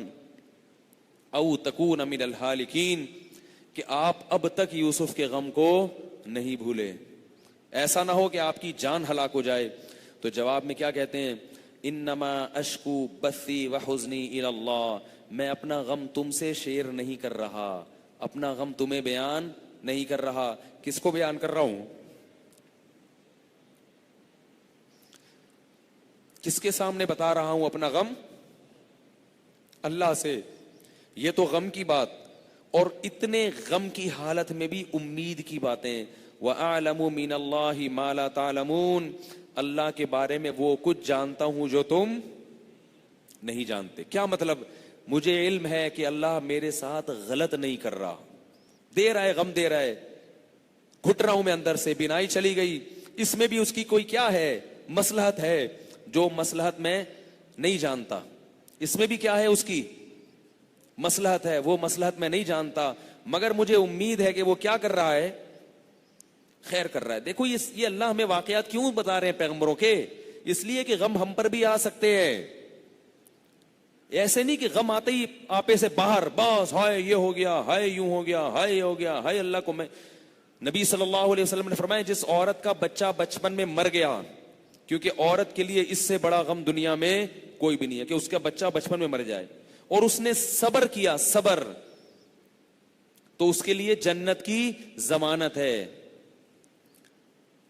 او تکون من الہالکین، کہ آپ اب تک یوسف کے غم کو نہیں بھولے، ایسا نہ ہو کہ آپ کی جان ہلاک ہو جائے۔ تو جواب میں کیا کہتے ہیں؟ انما اشکو بثی وحزنی الی اللہ، میں اپنا غم تم سے شیئر نہیں کر رہا، اپنا غم تمہیں بیان نہیں کر رہا. کس کو بیان کر رہا ہوں؟ کس کے سامنے بتا رہا ہوں اپنا غم؟ اللہ سے. یہ تو غم کی بات، اور اتنے غم کی حالت میں بھی امید کی باتیں. وَأَعْلَمُ مِنَ اللَّهِ مَا لَا تَعْلَمُونَ، اللہ کے بارے میں وہ کچھ جانتا ہوں جو تم نہیں جانتے. کیا مطلب؟ مجھے علم ہے کہ اللہ میرے ساتھ غلط نہیں کر رہا، دے رہا ہے، غم دے رہا ہے، گھٹ رہا ہوں میں اندر سے، بینائی چلی گئی، اس میں بھی اس کی کوئی کیا ہے؟ مصلحت ہے، جو مصلحت میں نہیں جانتا. اس میں بھی کیا ہے؟ اس کی مصلحت ہے، وہ مصلحت میں نہیں جانتا، مگر مجھے امید ہے کہ وہ کیا کر رہا ہے؟ خیر کر رہا ہے. دیکھو یہ اللہ ہمیں واقعات کیوں بتا رہے ہیں پیغمبروں کے؟ اس لیے کہ غم ہم پر بھی آ سکتے ہیں. ایسے نہیں کہ غم آتے ہی آپے سے باہر، بس ہائے یہ ہو گیا، ہائے یوں ہو گیا، ہائے یہ ہو گیا، ہائے اللہ کو میں. نبی صلی اللہ علیہ وسلم نے فرمایا جس عورت کا بچہ بچپن میں مر گیا، کیونکہ عورت کے لیے اس سے بڑا غم دنیا میں کوئی بھی نہیں ہے کہ اس کا بچہ بچپن میں مر جائے، اور اس نے صبر کیا، صبر، تو اس کے لیے جنت کی ضمانت ہے.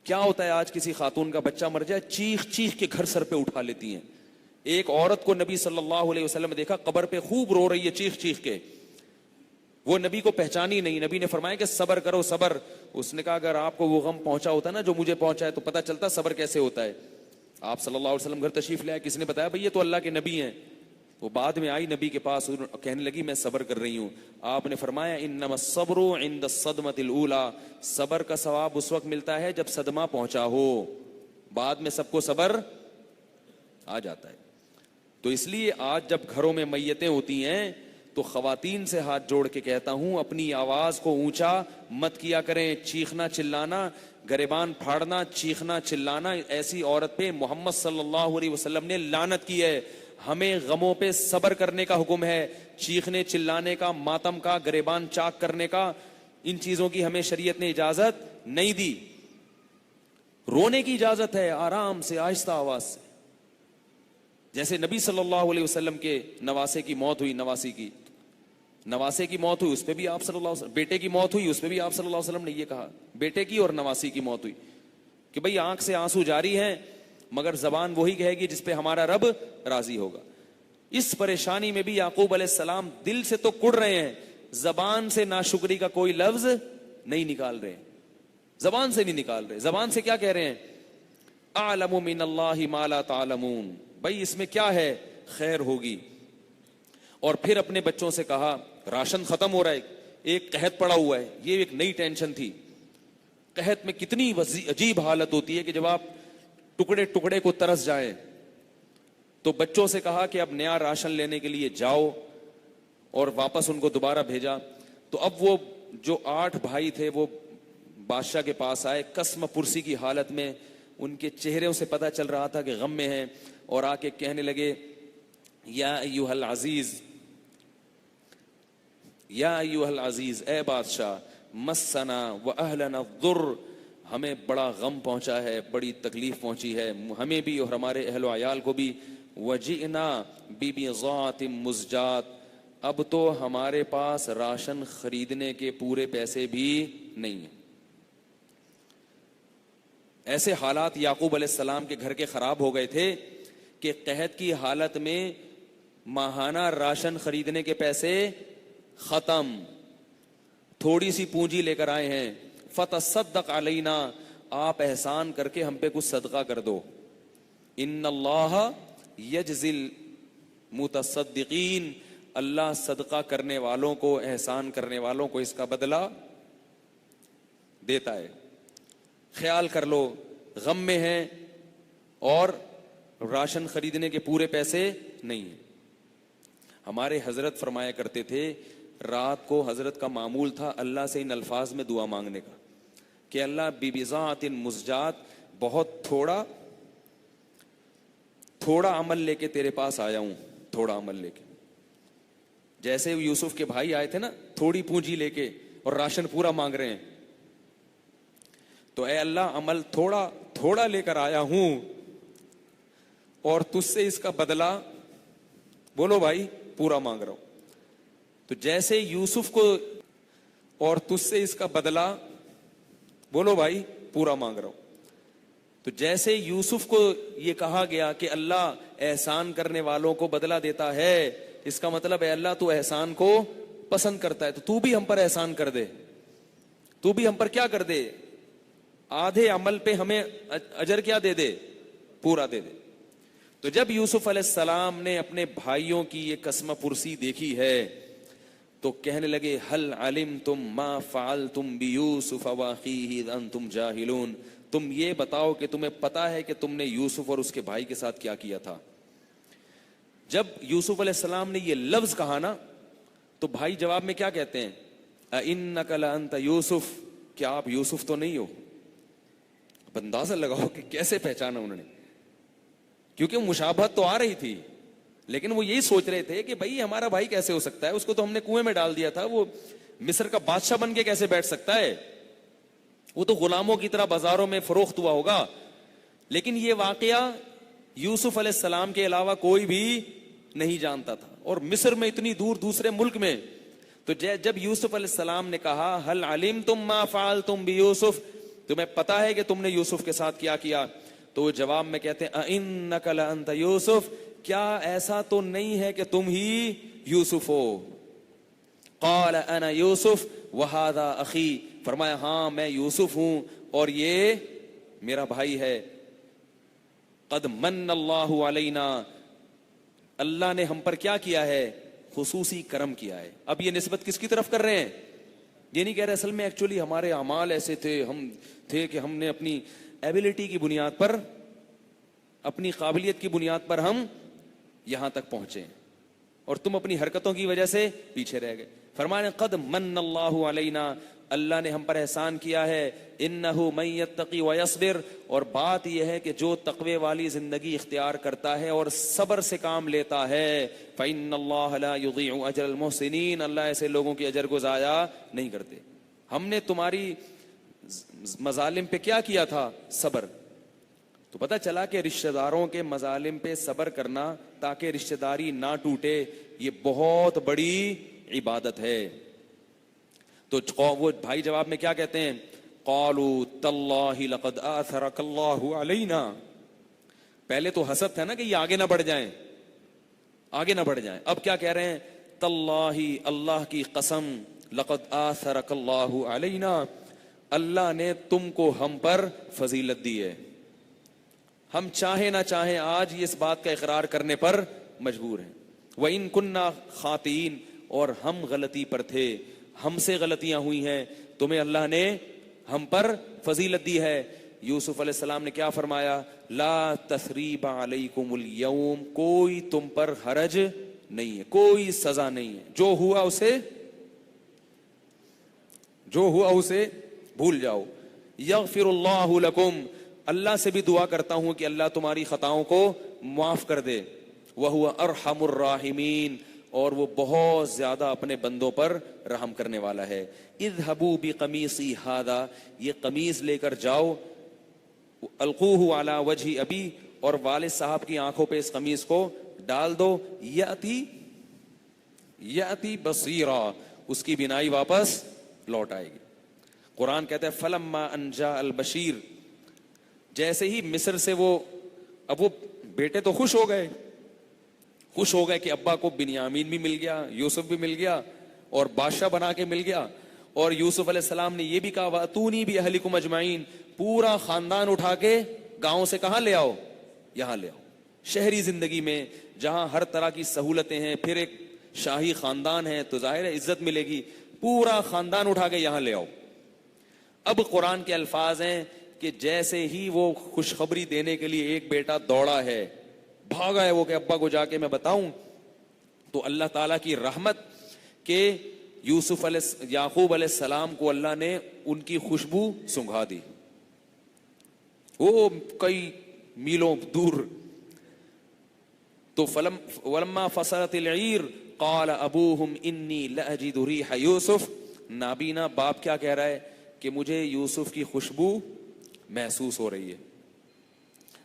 کیا ہوتا ہے آج کسی خاتون کا بچہ مر جائے، چیخ چیخ کے گھر سر پہ اٹھا لیتی ہیں. ایک عورت کو نبی صلی اللہ علیہ وسلم نے دیکھا قبر پہ خوب رو رہی ہے چیخ چیخ کے، وہ نبی کو پہچانی نہیں. نبی نے فرمایا کہ صبر کرو، صبر. اس نے کہا اگر آپ کو وہ غم پہنچا ہوتا نا جو مجھے پہنچا ہے تو پتہ چلتا صبر کیسے ہوتا ہے. آپ صلی اللہ علیہ وسلم گھر تشریف لے آئے، کس نے بتایا بھئی یہ تو اللہ کے نبی ہیں. وہ بعد میں آئی نبی کے پاس، کہنے لگی میں صبر کر رہی ہوں. آپ نے فرمایا انما الصبر عند الصدمۃ الاولى، صبر کا ثواب اس وقت ملتا ہے جب صدمہ پہنچا ہو، بعد میں سب کو صبر آ جاتا ہے. تو اس لیے آج جب گھروں میں میتیں ہوتی ہیں تو خواتین سے ہاتھ جوڑ کے کہتا ہوں اپنی آواز کو اونچا مت کیا کریں. چیخنا چلانا، گریبان پھاڑنا، چیخنا چلانا، ایسی عورت پہ محمد صلی اللہ علیہ وسلم نے لعنت کی ہے. ہمیں غموں پہ صبر کرنے کا حکم ہے، چیخنے چلانے کا، ماتم کا، گریبان چاک کرنے کا، ان چیزوں کی ہمیں شریعت نے اجازت نہیں دی. رونے کی اجازت ہے، آرام سے، آہستہ آواز سے. جیسے نبی صلی اللہ علیہ وسلم کے نواسے کی موت ہوئی، نواسے کی موت ہوئی، اس پہ بھی آپ صلی اللہ علیہ وسلم، بیٹے کی موت ہوئی، اس پہ بھی آپ صلی اللہ علیہ وسلم نے یہ کہا، بیٹے کی اور نواسی کی موت ہوئی کہ بھئی آنکھ سے آنسو جاری ہیں مگر زبان وہی کہے گی جس پہ ہمارا رب راضی ہوگا. اس پریشانی میں بھی یعقوب علیہ السلام دل سے تو کڑ رہے ہیں، زبان سے ناشکری کا کوئی لفظ نہیں نکال رہے، زبان سے نہیں نکال رہے. زبان سے کیا کہہ رہے ہیں؟ اعلم من اللہ ما لا تعلمون، بھائی اس میں کیا ہے؟ خیر ہوگی. اور پھر اپنے بچوں سے کہا راشن ختم ہو رہا ہے، ایک قحط پڑا ہوا ہے، یہ ایک نئی ٹینشن تھی. قحط میں کتنی عجیب حالت ہوتی ہے کہ جب آپ ٹکڑے ٹکڑے کو ترس جائیں. تو بچوں سے کہا کہ اب نیا راشن لینے کے لیے جاؤ، اور واپس ان کو دوبارہ بھیجا. تو اب وہ جو 8 بھائی تھے وہ بادشاہ کے پاس آئے قسم پرسی کی حالت میں، ان کے چہروں سے پتہ چل رہا تھا کہ غم میں ہیں، اور آ کے کہنے لگے یا ایھا العزیز، یا ایھا العزیز، اے بادشاہ، مسنا واہلنا الضر، ہمیں بڑا غم پہنچا ہے، بڑی تکلیف پہنچی ہے، ہمیں بھی اور ہمارے اہل و عیال کو بھی. وجئنا ببضاعۃ مزجاۃ، اب تو ہمارے پاس راشن خریدنے کے پورے پیسے بھی نہیں ہیں. ایسے حالات یعقوب علیہ السلام کے گھر کے خراب ہو گئے تھے کہ قحط کی حالت میں ماہانہ راشن خریدنے کے پیسے ختم، تھوڑی سی پونجی لے کر آئے ہیں. فتصدق علینا، آپ احسان کر کے ہم پہ کچھ صدقہ کر دو. ان اللہ یجزی المتصدقین، اللہ صدقہ کرنے والوں کو، احسان کرنے والوں کو اس کا بدلہ دیتا ہے. خیال کر لو، غم میں ہیں اور راشن خریدنے کے پورے پیسے نہیں ہیں. ہمارے حضرت فرمایا کرتے تھے، رات کو حضرت کا معمول تھا اللہ سے ان الفاظ میں دعا مانگنے کا کہ اللہ ببضاعۃ مزجات، بہت تھوڑا عمل لے کے تیرے پاس آیا ہوں، تھوڑا عمل لے کے. جیسے یوسف کے بھائی آئے تھے نا تھوڑی پونجی لے کے اور راشن پورا مانگ رہے ہیں، تو اے اللہ عمل تھوڑا لے کر آیا ہوں اور تجھ سے اس کا بدلہ، بولو بھائی، پورا مانگ رہا ہوں. تو جیسے یوسف کو اور تجھ سے اس کا بدلہ بولو بھائی پورا مانگ رہا ہوں. تو جیسے یوسف کو یہ کہا گیا کہ اللہ احسان کرنے والوں کو بدلہ دیتا ہے، اس کا مطلب ہے اللہ تو احسان کو پسند کرتا ہے، تو بھی ہم پر احسان کر دے، تو بھی ہم پر کیا کر دے، آدھے عمل پہ ہمیں اجر کیا دے دے، پورا دے دے. تو جب یوسف علیہ السلام نے اپنے بھائیوں کی یہ قسمہ پرسی دیکھی ہے تو کہنے لگے هل علمتم ما فعلتم بیوسف واخیہ اذ انتم جاہلون، تم یہ بتاؤ کہ تمہیں پتا ہے کہ تم نے یوسف اور اس کے بھائی کے ساتھ کیا کیا تھا. جب یوسف علیہ السلام نے یہ لفظ کہا نا تو بھائی جواب میں کیا کہتے ہیں، اِنَّكَ لَأَنْتَ یوسف، کیا آپ یوسف تو نہیں ہو؟ اب اندازہ لگاؤ کہ کیسے پہچانا انہوں نے، کیونکہ مشابہت تو آ رہی تھی لیکن وہ یہی سوچ رہے تھے کہ بھائی ہمارا بھائی کیسے ہو سکتا ہے، اس کو تو ہم نے کنویں میں ڈال دیا تھا، وہ مصر کا بادشاہ بن کے کیسے بیٹھ سکتا ہے، وہ تو غلاموں کی طرح بازاروں میں فروخت ہوا ہوگا. لیکن یہ واقعہ یوسف علیہ السلام کے علاوہ کوئی بھی نہیں جانتا تھا، اور مصر میں اتنی دور دوسرے ملک میں. تو جب یوسف علیہ السلام نے کہا هل علمتم ما فعلتم بیوسف، تمہیں پتا ہے کہ تم نے یوسف کے ساتھ کیا کیا، تو وہ جواب میں کہتے ہیں اِنَّكَ لَأَنْتَ یوسف، کیا ایسا تو نہیں ہے کہ تم ہی یوسف ہو. قال انا یوسف وہذا اخی، فرمایا ہاں میں یوسف ہوں اور یہ میرا بھائی ہے. قد من اللہ علینا، اللہ نے ہم پر کیا کیا ہے، خصوصی کرم کیا ہے. اب یہ نسبت کس کی طرف کر رہے ہیں، یہ نہیں کہہ رہے اصل میں ایکچولی ہمارے اعمال ایسے تھے، ہم تھے کہ ہم نے اپنی ایبلٹی کی بنیاد پر، اپنی قابلیت کی بنیاد پر ہم یہاں تک پہنچے اور تم اپنی حرکتوں کی وجہ سے پیچھے رہ گئے. فرمانے قد من اللہ علینا، اللہ نے ہم پر احسان کیا ہے. انہ من یتقی ویصبر، اور بات یہ ہے کہ جو تقوی والی زندگی اختیار کرتا ہے اور صبر سے کام لیتا ہے، فإن اللہ لا یضیع اجر المحسنین، اللہ ایسے لوگوں کے اجر کو ضائع نہیں کرتے. ہم نے تمہاری مظالم پہ کیا کیا تھا، صبر. تو پتہ چلا کہ رشتہ داروں کے مظالم پہ صبر کرنا تاکہ رشتہ داری نہ ٹوٹے، یہ بہت بڑی عبادت ہے. تو وہ بھائی جواب میں کیا کہتے ہیں، قالوا تاللہ لقد آثرک اللہ علینا. پہلے تو حسد تھا نا کہ یہ آگے نہ بڑھ جائیں، آگے نہ بڑھ جائیں. اب کیا کہہ رہے ہیں، تاللہ، اللہ کی قسم، لقد آثرک اللہ علینا، اللہ نے تم کو ہم پر فضیلت دی ہے. ہم چاہے نہ چاہیں آج اس بات کا اقرار کرنے پر مجبور ہیں. وَإِن كُنَّا خَاطِئِينَ، اور ہم غلطی پر تھے، ہم سے غلطیاں ہوئی ہیں، تمہیں اللہ نے ہم پر فضیلت دی ہے. یوسف علیہ السلام نے کیا فرمایا، لا تثریب علیکم اليوم، کوئی تم پر حرج نہیں ہے، کوئی سزا نہیں ہے، جو ہوا اسے بھول جاؤ. یغفر اللہ لکم، اللہ سے بھی دعا کرتا ہوں کہ اللہ تمہاری خطاؤں کو معاف کر دے. وہو ارحم الراحمین، اور وہ بہت زیادہ اپنے بندوں پر رحم کرنے والا ہے. اذهبوا بقمیصی ھذا، یہ قمیص لے کر جاؤ، القوہ علی وجہ ابی، اور والد صاحب کی آنکھوں پہ اس قمیص کو ڈال دو. یأتی بصیرا، اس کی بینائی واپس لوٹ آئے گی. قرآن کہتا ہے فلما ان جاء البشیر، جیسے ہی مصر سے اب وہ بیٹے تو خوش ہو گئے کہ ابا کو بنیامین بھی مل گیا، یوسف بھی مل گیا اور بادشاہ بنا کے مل گیا. اور یوسف علیہ السلام نے یہ بھی کہا وَأْتُونِي بِأَهْلِكُمْ أَجْمَعِينَ، پورا خاندان اٹھا کے گاؤں سے کہاں لے آؤ، یہاں لے آؤ. شہری زندگی میں جہاں ہر طرح کی سہولتیں ہیں، پھر ایک شاہی خاندان ہے تو ظاہر ہے عزت ملے گی، پورا خاندان اٹھا کے یہاں لے آؤ. اب قرآن کے الفاظ ہیں کہ جیسے ہی وہ خوشخبری دینے کے لیے ایک بیٹا دوڑا ہے، بھاگا ہے وہ کہ ابا کو جا کے میں بتاؤں، تو اللہ تعالیٰ کی رحمت کہ یعقوب علیہ السلام کو اللہ نے ان کی خوشبو سنگھا دی، وہ کئی میلوں دور. تو ولما فصلت العیر قال ابوہم انی لاجد ریح یوسف، نابینا باپ کیا کہہ رہا ہے کہ مجھے یوسف کی خوشبو محسوس ہو رہی ہے.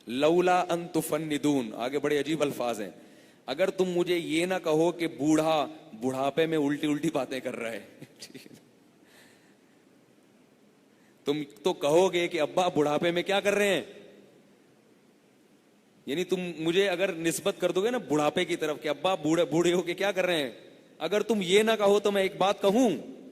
لولا ان تفندون، آگے بڑے عجیب الفاظ ہیں، اگر تم مجھے یہ نہ کہو کہ بوڑھا بڑھاپے میں الٹی باتیں کر رہا ہے. تم تو کہو گے کہ ابا بڑھاپے میں کیا کر رہے ہیں, یعنی تم مجھے اگر نسبت کر دو گے نا بڑھاپے کی طرف کہ ابا بوڑھے ہو کے کیا کر رہے ہیں, اگر تم یہ نہ کہو تو میں ایک بات کہوں,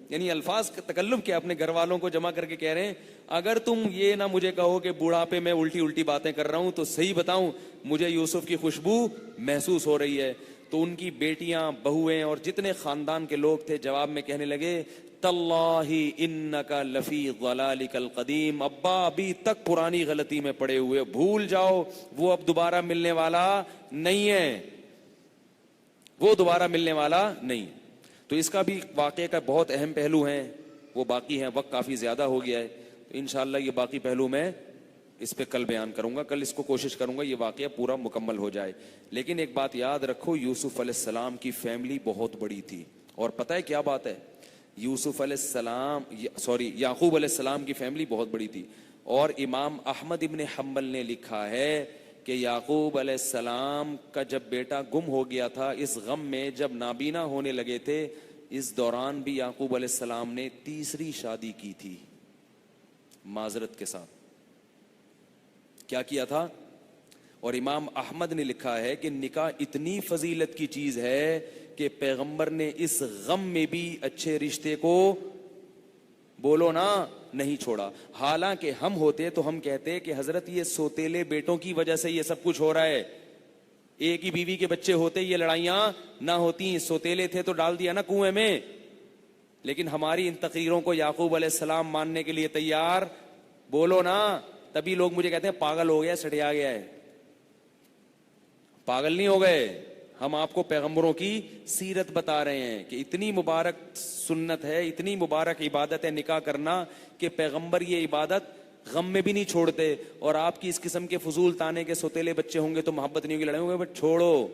یعنی الفاظ کا تکلف کیا اپنے گھر والوں کو جمع کر کے کہہ رہے ہیں, اگر تم یہ نہ مجھے کہو کہ بڑھاپے میں الٹی باتیں کر رہا ہوں, تو صحیح بتاؤں مجھے یوسف کی خوشبو محسوس ہو رہی ہے. تو ان کی بیٹیاں, بہویں اور جتنے خاندان کے لوگ تھے جواب میں کہنے لگے تاللہ انک لفی ضلالک القدیم, ابا ابھی تک پرانی غلطی میں پڑے ہوئے, بھول جاؤ وہ اب دوبارہ ملنے والا نہیں ہے, وہ دوبارہ ملنے والا نہیں. تو اس کا بھی واقعے کا بہت اہم پہلو ہیں, وہ باقی ہیں, وقت کافی زیادہ ہو گیا ہے, تو انشاءاللہ یہ باقی پہلو میں اس پہ کل بیان کروں گا, کل اس کو کوشش کروں گا یہ واقعہ پورا مکمل ہو جائے. لیکن ایک بات یاد رکھو, یوسف علیہ السلام کی فیملی بہت بڑی تھی, اور پتہ ہے کیا بات ہے, یوسف علیہ السلام یعقوب علیہ السلام کی فیملی بہت بڑی تھی. اور امام احمد ابن حنبل نے لکھا ہے کہ یعقوب علیہ السلام کا جب بیٹا گم ہو گیا تھا, اس غم میں جب نابینا ہونے لگے تھے, اس دوران بھی یعقوب علیہ السلام نے تیسری شادی کی تھی معذرت کے ساتھ. کیا کیا تھا؟ اور امام احمد نے لکھا ہے کہ نکاح اتنی فضیلت کی چیز ہے کہ پیغمبر نے اس غم میں بھی اچھے رشتے کو بولو نا نہیں چھوڑا. حالانکہ ہم ہوتے تو ہم کہتے کہ حضرت یہ سوتیلے بیٹوں کی وجہ سے یہ سب کچھ ہو رہا ہے, ایک ہی بیوی کے بچے ہوتے یہ لڑائیاں نہ ہوتی, سوتیلے تھے تو ڈال دیا نا کنویں میں. لیکن ہماری ان تقریروں کو یعقوب علیہ السلام ماننے کے لیے تیار بولو نا, تبھی لوگ مجھے کہتے ہیں پاگل ہو گیا, سٹیا گیا ہے. پاگل نہیں ہو گئے, ہم آپ کو پیغمبروں کی سیرت بتا رہے ہیں کہ اتنی مبارک سنت ہے, اتنی مبارک عبادت ہے نکاح کرنا کہ پیغمبر یہ عبادت غم میں بھی نہیں چھوڑتے. اور آپ کی اس قسم کے فضول تانے کے سوتیلے بچے ہوں گے تو محبت نہیں ہوگی, لڑیں ہوں گے, بٹ چھوڑو,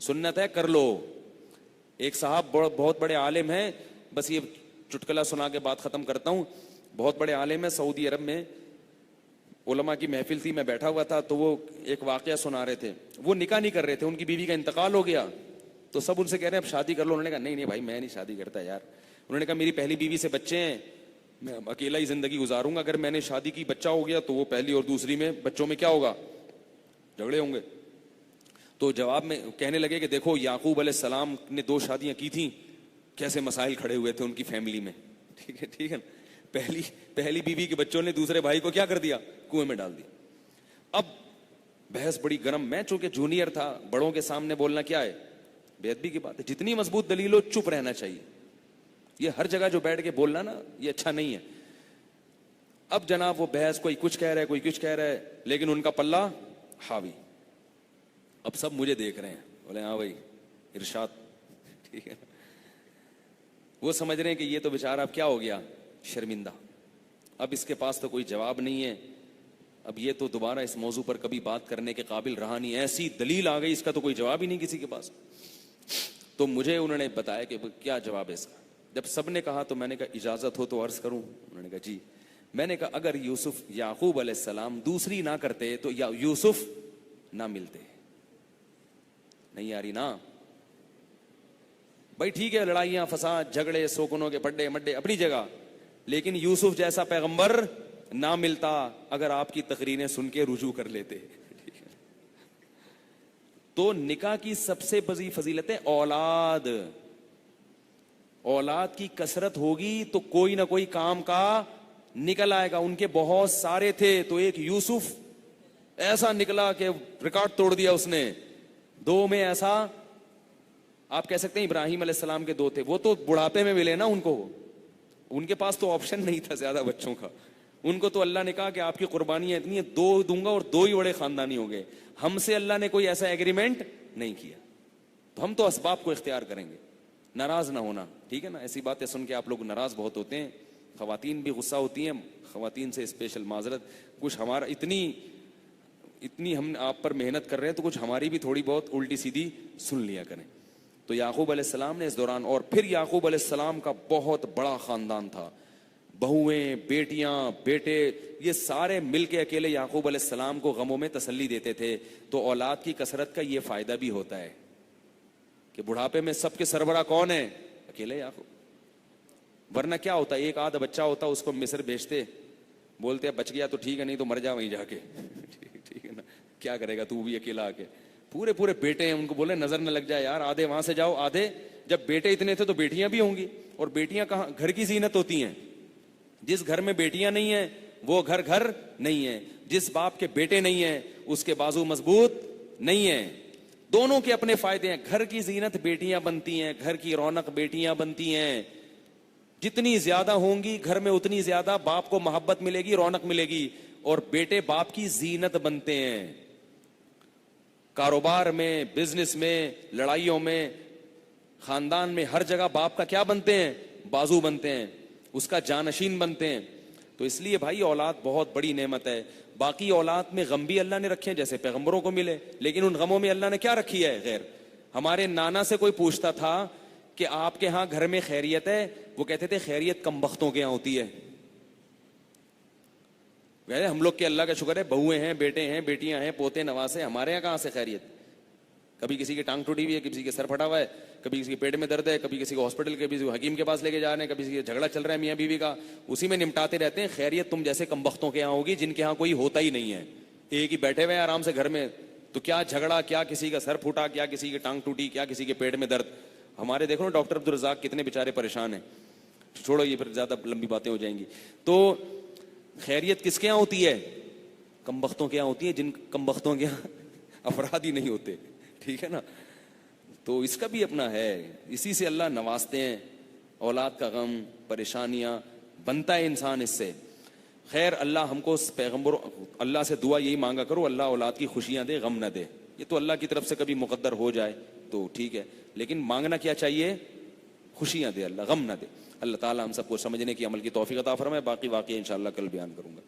سنت ہے کر لو. ایک صاحب بہت بڑے عالم ہیں, بس یہ چٹکلا سنا کے بات ختم کرتا ہوں, بہت بڑے عالم ہیں سعودی عرب میں, علماء کی محفل تھی, میں بیٹھا ہوا تھا, تو وہ ایک واقعہ سنا رہے تھے. وہ نکاح نہیں کر رہے تھے, ان کی بیوی کا انتقال ہو گیا, تو سب ان سے کہہ رہے ہیں اب شادی کر لو. انہوں نے کہا نہیں بھائی میں نہیں شادی کرتا یار. انہوں نے کہا میری پہلی بیوی سے بچے ہیں, میں اکیلا ہی زندگی گزاروں گا, اگر میں نے شادی کی بچہ ہو گیا تو وہ پہلی اور دوسری میں بچوں میں کیا ہوگا, جھگڑے ہوں گے. تو جواب میں کہنے لگے کہ دیکھو یعقوب علیہ السلام نے 2 شادیاں کی تھیں, کیسے مسائل کھڑے ہوئے تھے ان کی فیملی میں. ٹھیک ہے, پہلی بیوی کے بچوں نے دوسرے بھائی کو کیا کر دیا, کنویں میں ڈال دیا. اب بحث بڑی گرم, میں چونکہ جونیئر تھا, بڑوں کے سامنے بولنا کیا ہے, بے ادبی کی بات ہے. جتنی مضبوط دلیل ہو چپ رہنا چاہیے, یہ ہر جگہ جو بیٹھ کے بولنا نا یہ اچھا نہیں ہے. اب جناب وہ بحث کوئی کچھ کہہ رہا ہے کوئی کچھ کہہ رہا ہے, لیکن ان کا پلہ حاوی. اب سب مجھے دیکھ رہے ہیں, بولے ہاں بھائی ارشاد, ٹھیک ہے. وہ سمجھ رہے ہیں کہ یہ تو بیچارہ اب کیا ہو گیا, شرمندہ, اب اس کے پاس تو کوئی جواب نہیں ہے, اب یہ تو دوبارہ اس موضوع پر کبھی بات کرنے کے قابل رہا نہیں, ایسی دلیل آ گئی اس کا تو کوئی جواب ہی نہیں کسی کے پاس. تو مجھے انہوں نے بتایا کہ کیا جواب ہے اس کا. جب سب نے کہا تو میں نے کہا اجازت ہو تو عرض کروں. انہوں نے کہا جی. میں نے کہا اگر یعقوب علیہ السلام دوسری نہ کرتے تو یا یوسف نہ ملتے. نہیں آ رہی نا بھائی, ٹھیک ہے لڑائیاں فساد جھگڑے سوکنوں کے پڈے مڈے اپنی جگہ, لیکن یوسف جیسا پیغمبر نہ ملتا اگر آپ کی تقریریں سن کے رجوع کر لیتے. تو نکاح کی سب سے بڑی فضیلت ہے اولاد. اولاد کی کثرت ہوگی تو کوئی نہ کوئی کام کا نکل آئے گا. ان کے بہت سارے تھے تو ایک یوسف ایسا نکلا کہ ریکارڈ توڑ دیا اس نے. 2 میں ایسا آپ کہہ سکتے ہیں ابراہیم علیہ السلام کے 2 تھے, وہ تو بڑھاپے میں ملے نا ان کو, ان کے پاس تو آپشن نہیں تھا زیادہ بچوں کا. ان کو تو اللہ نے کہا کہ آپ کی قربانیاں اتنی ہیں 2 دوں گا اور 2 ہی بڑے خاندانی ہو گئے. ہم سے اللہ نے کوئی ایسا ایگریمنٹ نہیں کیا, تو ہم تو اسباب کو اختیار کریں گے. ناراض نہ ہونا, ٹھیک ہے نا. ایسی باتیں سن کے آپ لوگ ناراض بہت ہوتے ہیں, خواتین بھی غصہ ہوتی ہیں, خواتین سے اسپیشل معذرت. کچھ ہمارا اتنی ہم آپ پر محنت کر رہے ہیں تو کچھ ہماری بھی تھوڑی بہت الٹی سیدھی سن لیا کریں. تو یعقوب علیہ السلام نے اس دوران, اور پھر یعقوب علیہ السلام کا بہت بڑا خاندان تھا, بہویں بیٹیاں بیٹے, یہ سارے مل کے اکیلے یعقوب علیہ السلام کو غموں میں تسلی دیتے تھے. تو اولاد کی کثرت کا یہ فائدہ بھی ہوتا ہے کہ بڑھاپے میں سب کے سربراہ کون ہے, اکیلے یعقوب. ورنہ کیا ہوتا, ایک آدھ بچہ ہوتا اس کو مصر بھیجتے, بولتے ہیں بچ گیا تو ٹھیک ہے, نہیں تو مر جا وہیں جا کے. ٹھیک ہے نا, کیا کرے گا تو بھی اکیلا آ کے. پورے پورے بیٹے ہیں, ان کو بولے نظر نہ لگ جائے یار, آدھے وہاں سے جاؤ, آدھے جب بیٹے اتنے تھے تو بیٹیاں بھی ہوں گی, اور بیٹیاں کہاں گھر کی زینت ہوتی ہیں. جس گھر میں بیٹیاں نہیں ہیں وہ گھر گھر نہیں ہے, جس باپ کے بیٹے نہیں ہیں اس کے بازو مضبوط نہیں ہیں. دونوں کے اپنے فائدے ہیں. گھر کی زینت بیٹیاں بنتی ہیں, گھر کی رونق بیٹیاں بنتی ہیں. جتنی زیادہ ہوں گی گھر میں اتنی زیادہ باپ کو محبت ملے گی, رونق ملے گی, اور بیٹے باپ کی زینت بنتے ہیں. کاروبار میں, بزنس میں, لڑائیوں میں, خاندان میں, ہر جگہ باپ کا کیا بنتے ہیں, بازو بنتے ہیں, اس کا جانشین بنتے ہیں. تو اس لیے بھائی اولاد بہت بڑی نعمت ہے. باقی اولاد میں غم بھی اللہ نے رکھے ہیں جیسے پیغمبروں کو ملے, لیکن ان غموں میں اللہ نے کیا رکھی ہے غیر. ہمارے نانا سے کوئی پوچھتا تھا کہ آپ کے ہاں گھر میں خیریت ہے, وہ کہتے تھے خیریت کم بختوں کے یہاں ہوتی ہے. ہم لوگ کے اللہ کا شکر ہے بہویں ہیں, بیٹے ہیں, بیٹیاں ہیں, پوتے نواسے, ہمارے یہاں کہاں سے خیریت. کبھی کسی کی ٹانگ ٹوٹی ہوئی ہے, کسی کے سر پھٹا ہوا ہے, کبھی کسی کے پیٹ میں درد ہے, کبھی کسی کو ہاسپٹل کے کسی حکیم کے پاس لے کے جا رہے ہیں, کبھی کسی کا جھگڑا چل رہا ہے میاں بیوی کا, اسی میں نمٹاتے رہتے ہیں. خیریت تم جیسے کم بختوں کے یہاں ہوگی جن کے یہاں کوئی ہوتا ہی نہیں ہے. ایک ہی بیٹھے ہوئے ہیں آرام سے گھر میں, تو کیا جھگڑا, کیا کسی کا سر پھوٹا, کیا کسی کی ٹانگ ٹوٹی, کیا کسی کے پیٹ میں درد. ہمارے دیکھو نا ڈاکٹر عبدالرزاق کتنے بیچارے پریشان ہیں. چھوڑو یہ پھر زیادہ لمبی باتیں ہو جائیں گی. تو خیریت کس کے یہاں ہوتی ہے, کم بختوں کے یہاں ہوتی ہے, جن کم بختوں کے یہاں افراد ہی نہیں ہوتے. ٹھیک ہے نا. تو اس کا بھی اپنا ہے, اسی سے اللہ نوازتے ہیں. اولاد کا غم, پریشانیاں بنتا ہے انسان اس سے. خیر اللہ ہم کو پیغمبر, اللہ سے دعا یہی مانگا کرو اللہ اولاد کی خوشیاں دے, غم نہ دے. یہ تو اللہ کی طرف سے کبھی مقدر ہو جائے تو ٹھیک ہے, لیکن مانگنا کیا چاہیے, خوشیاں دے اللہ, غم نہ دے. اللہ تعالی ہم سب کو سمجھنے کی, عمل کی توفیق عطا فرمائے. باقی واقعہ انشاءاللہ کل بیان کروں گا.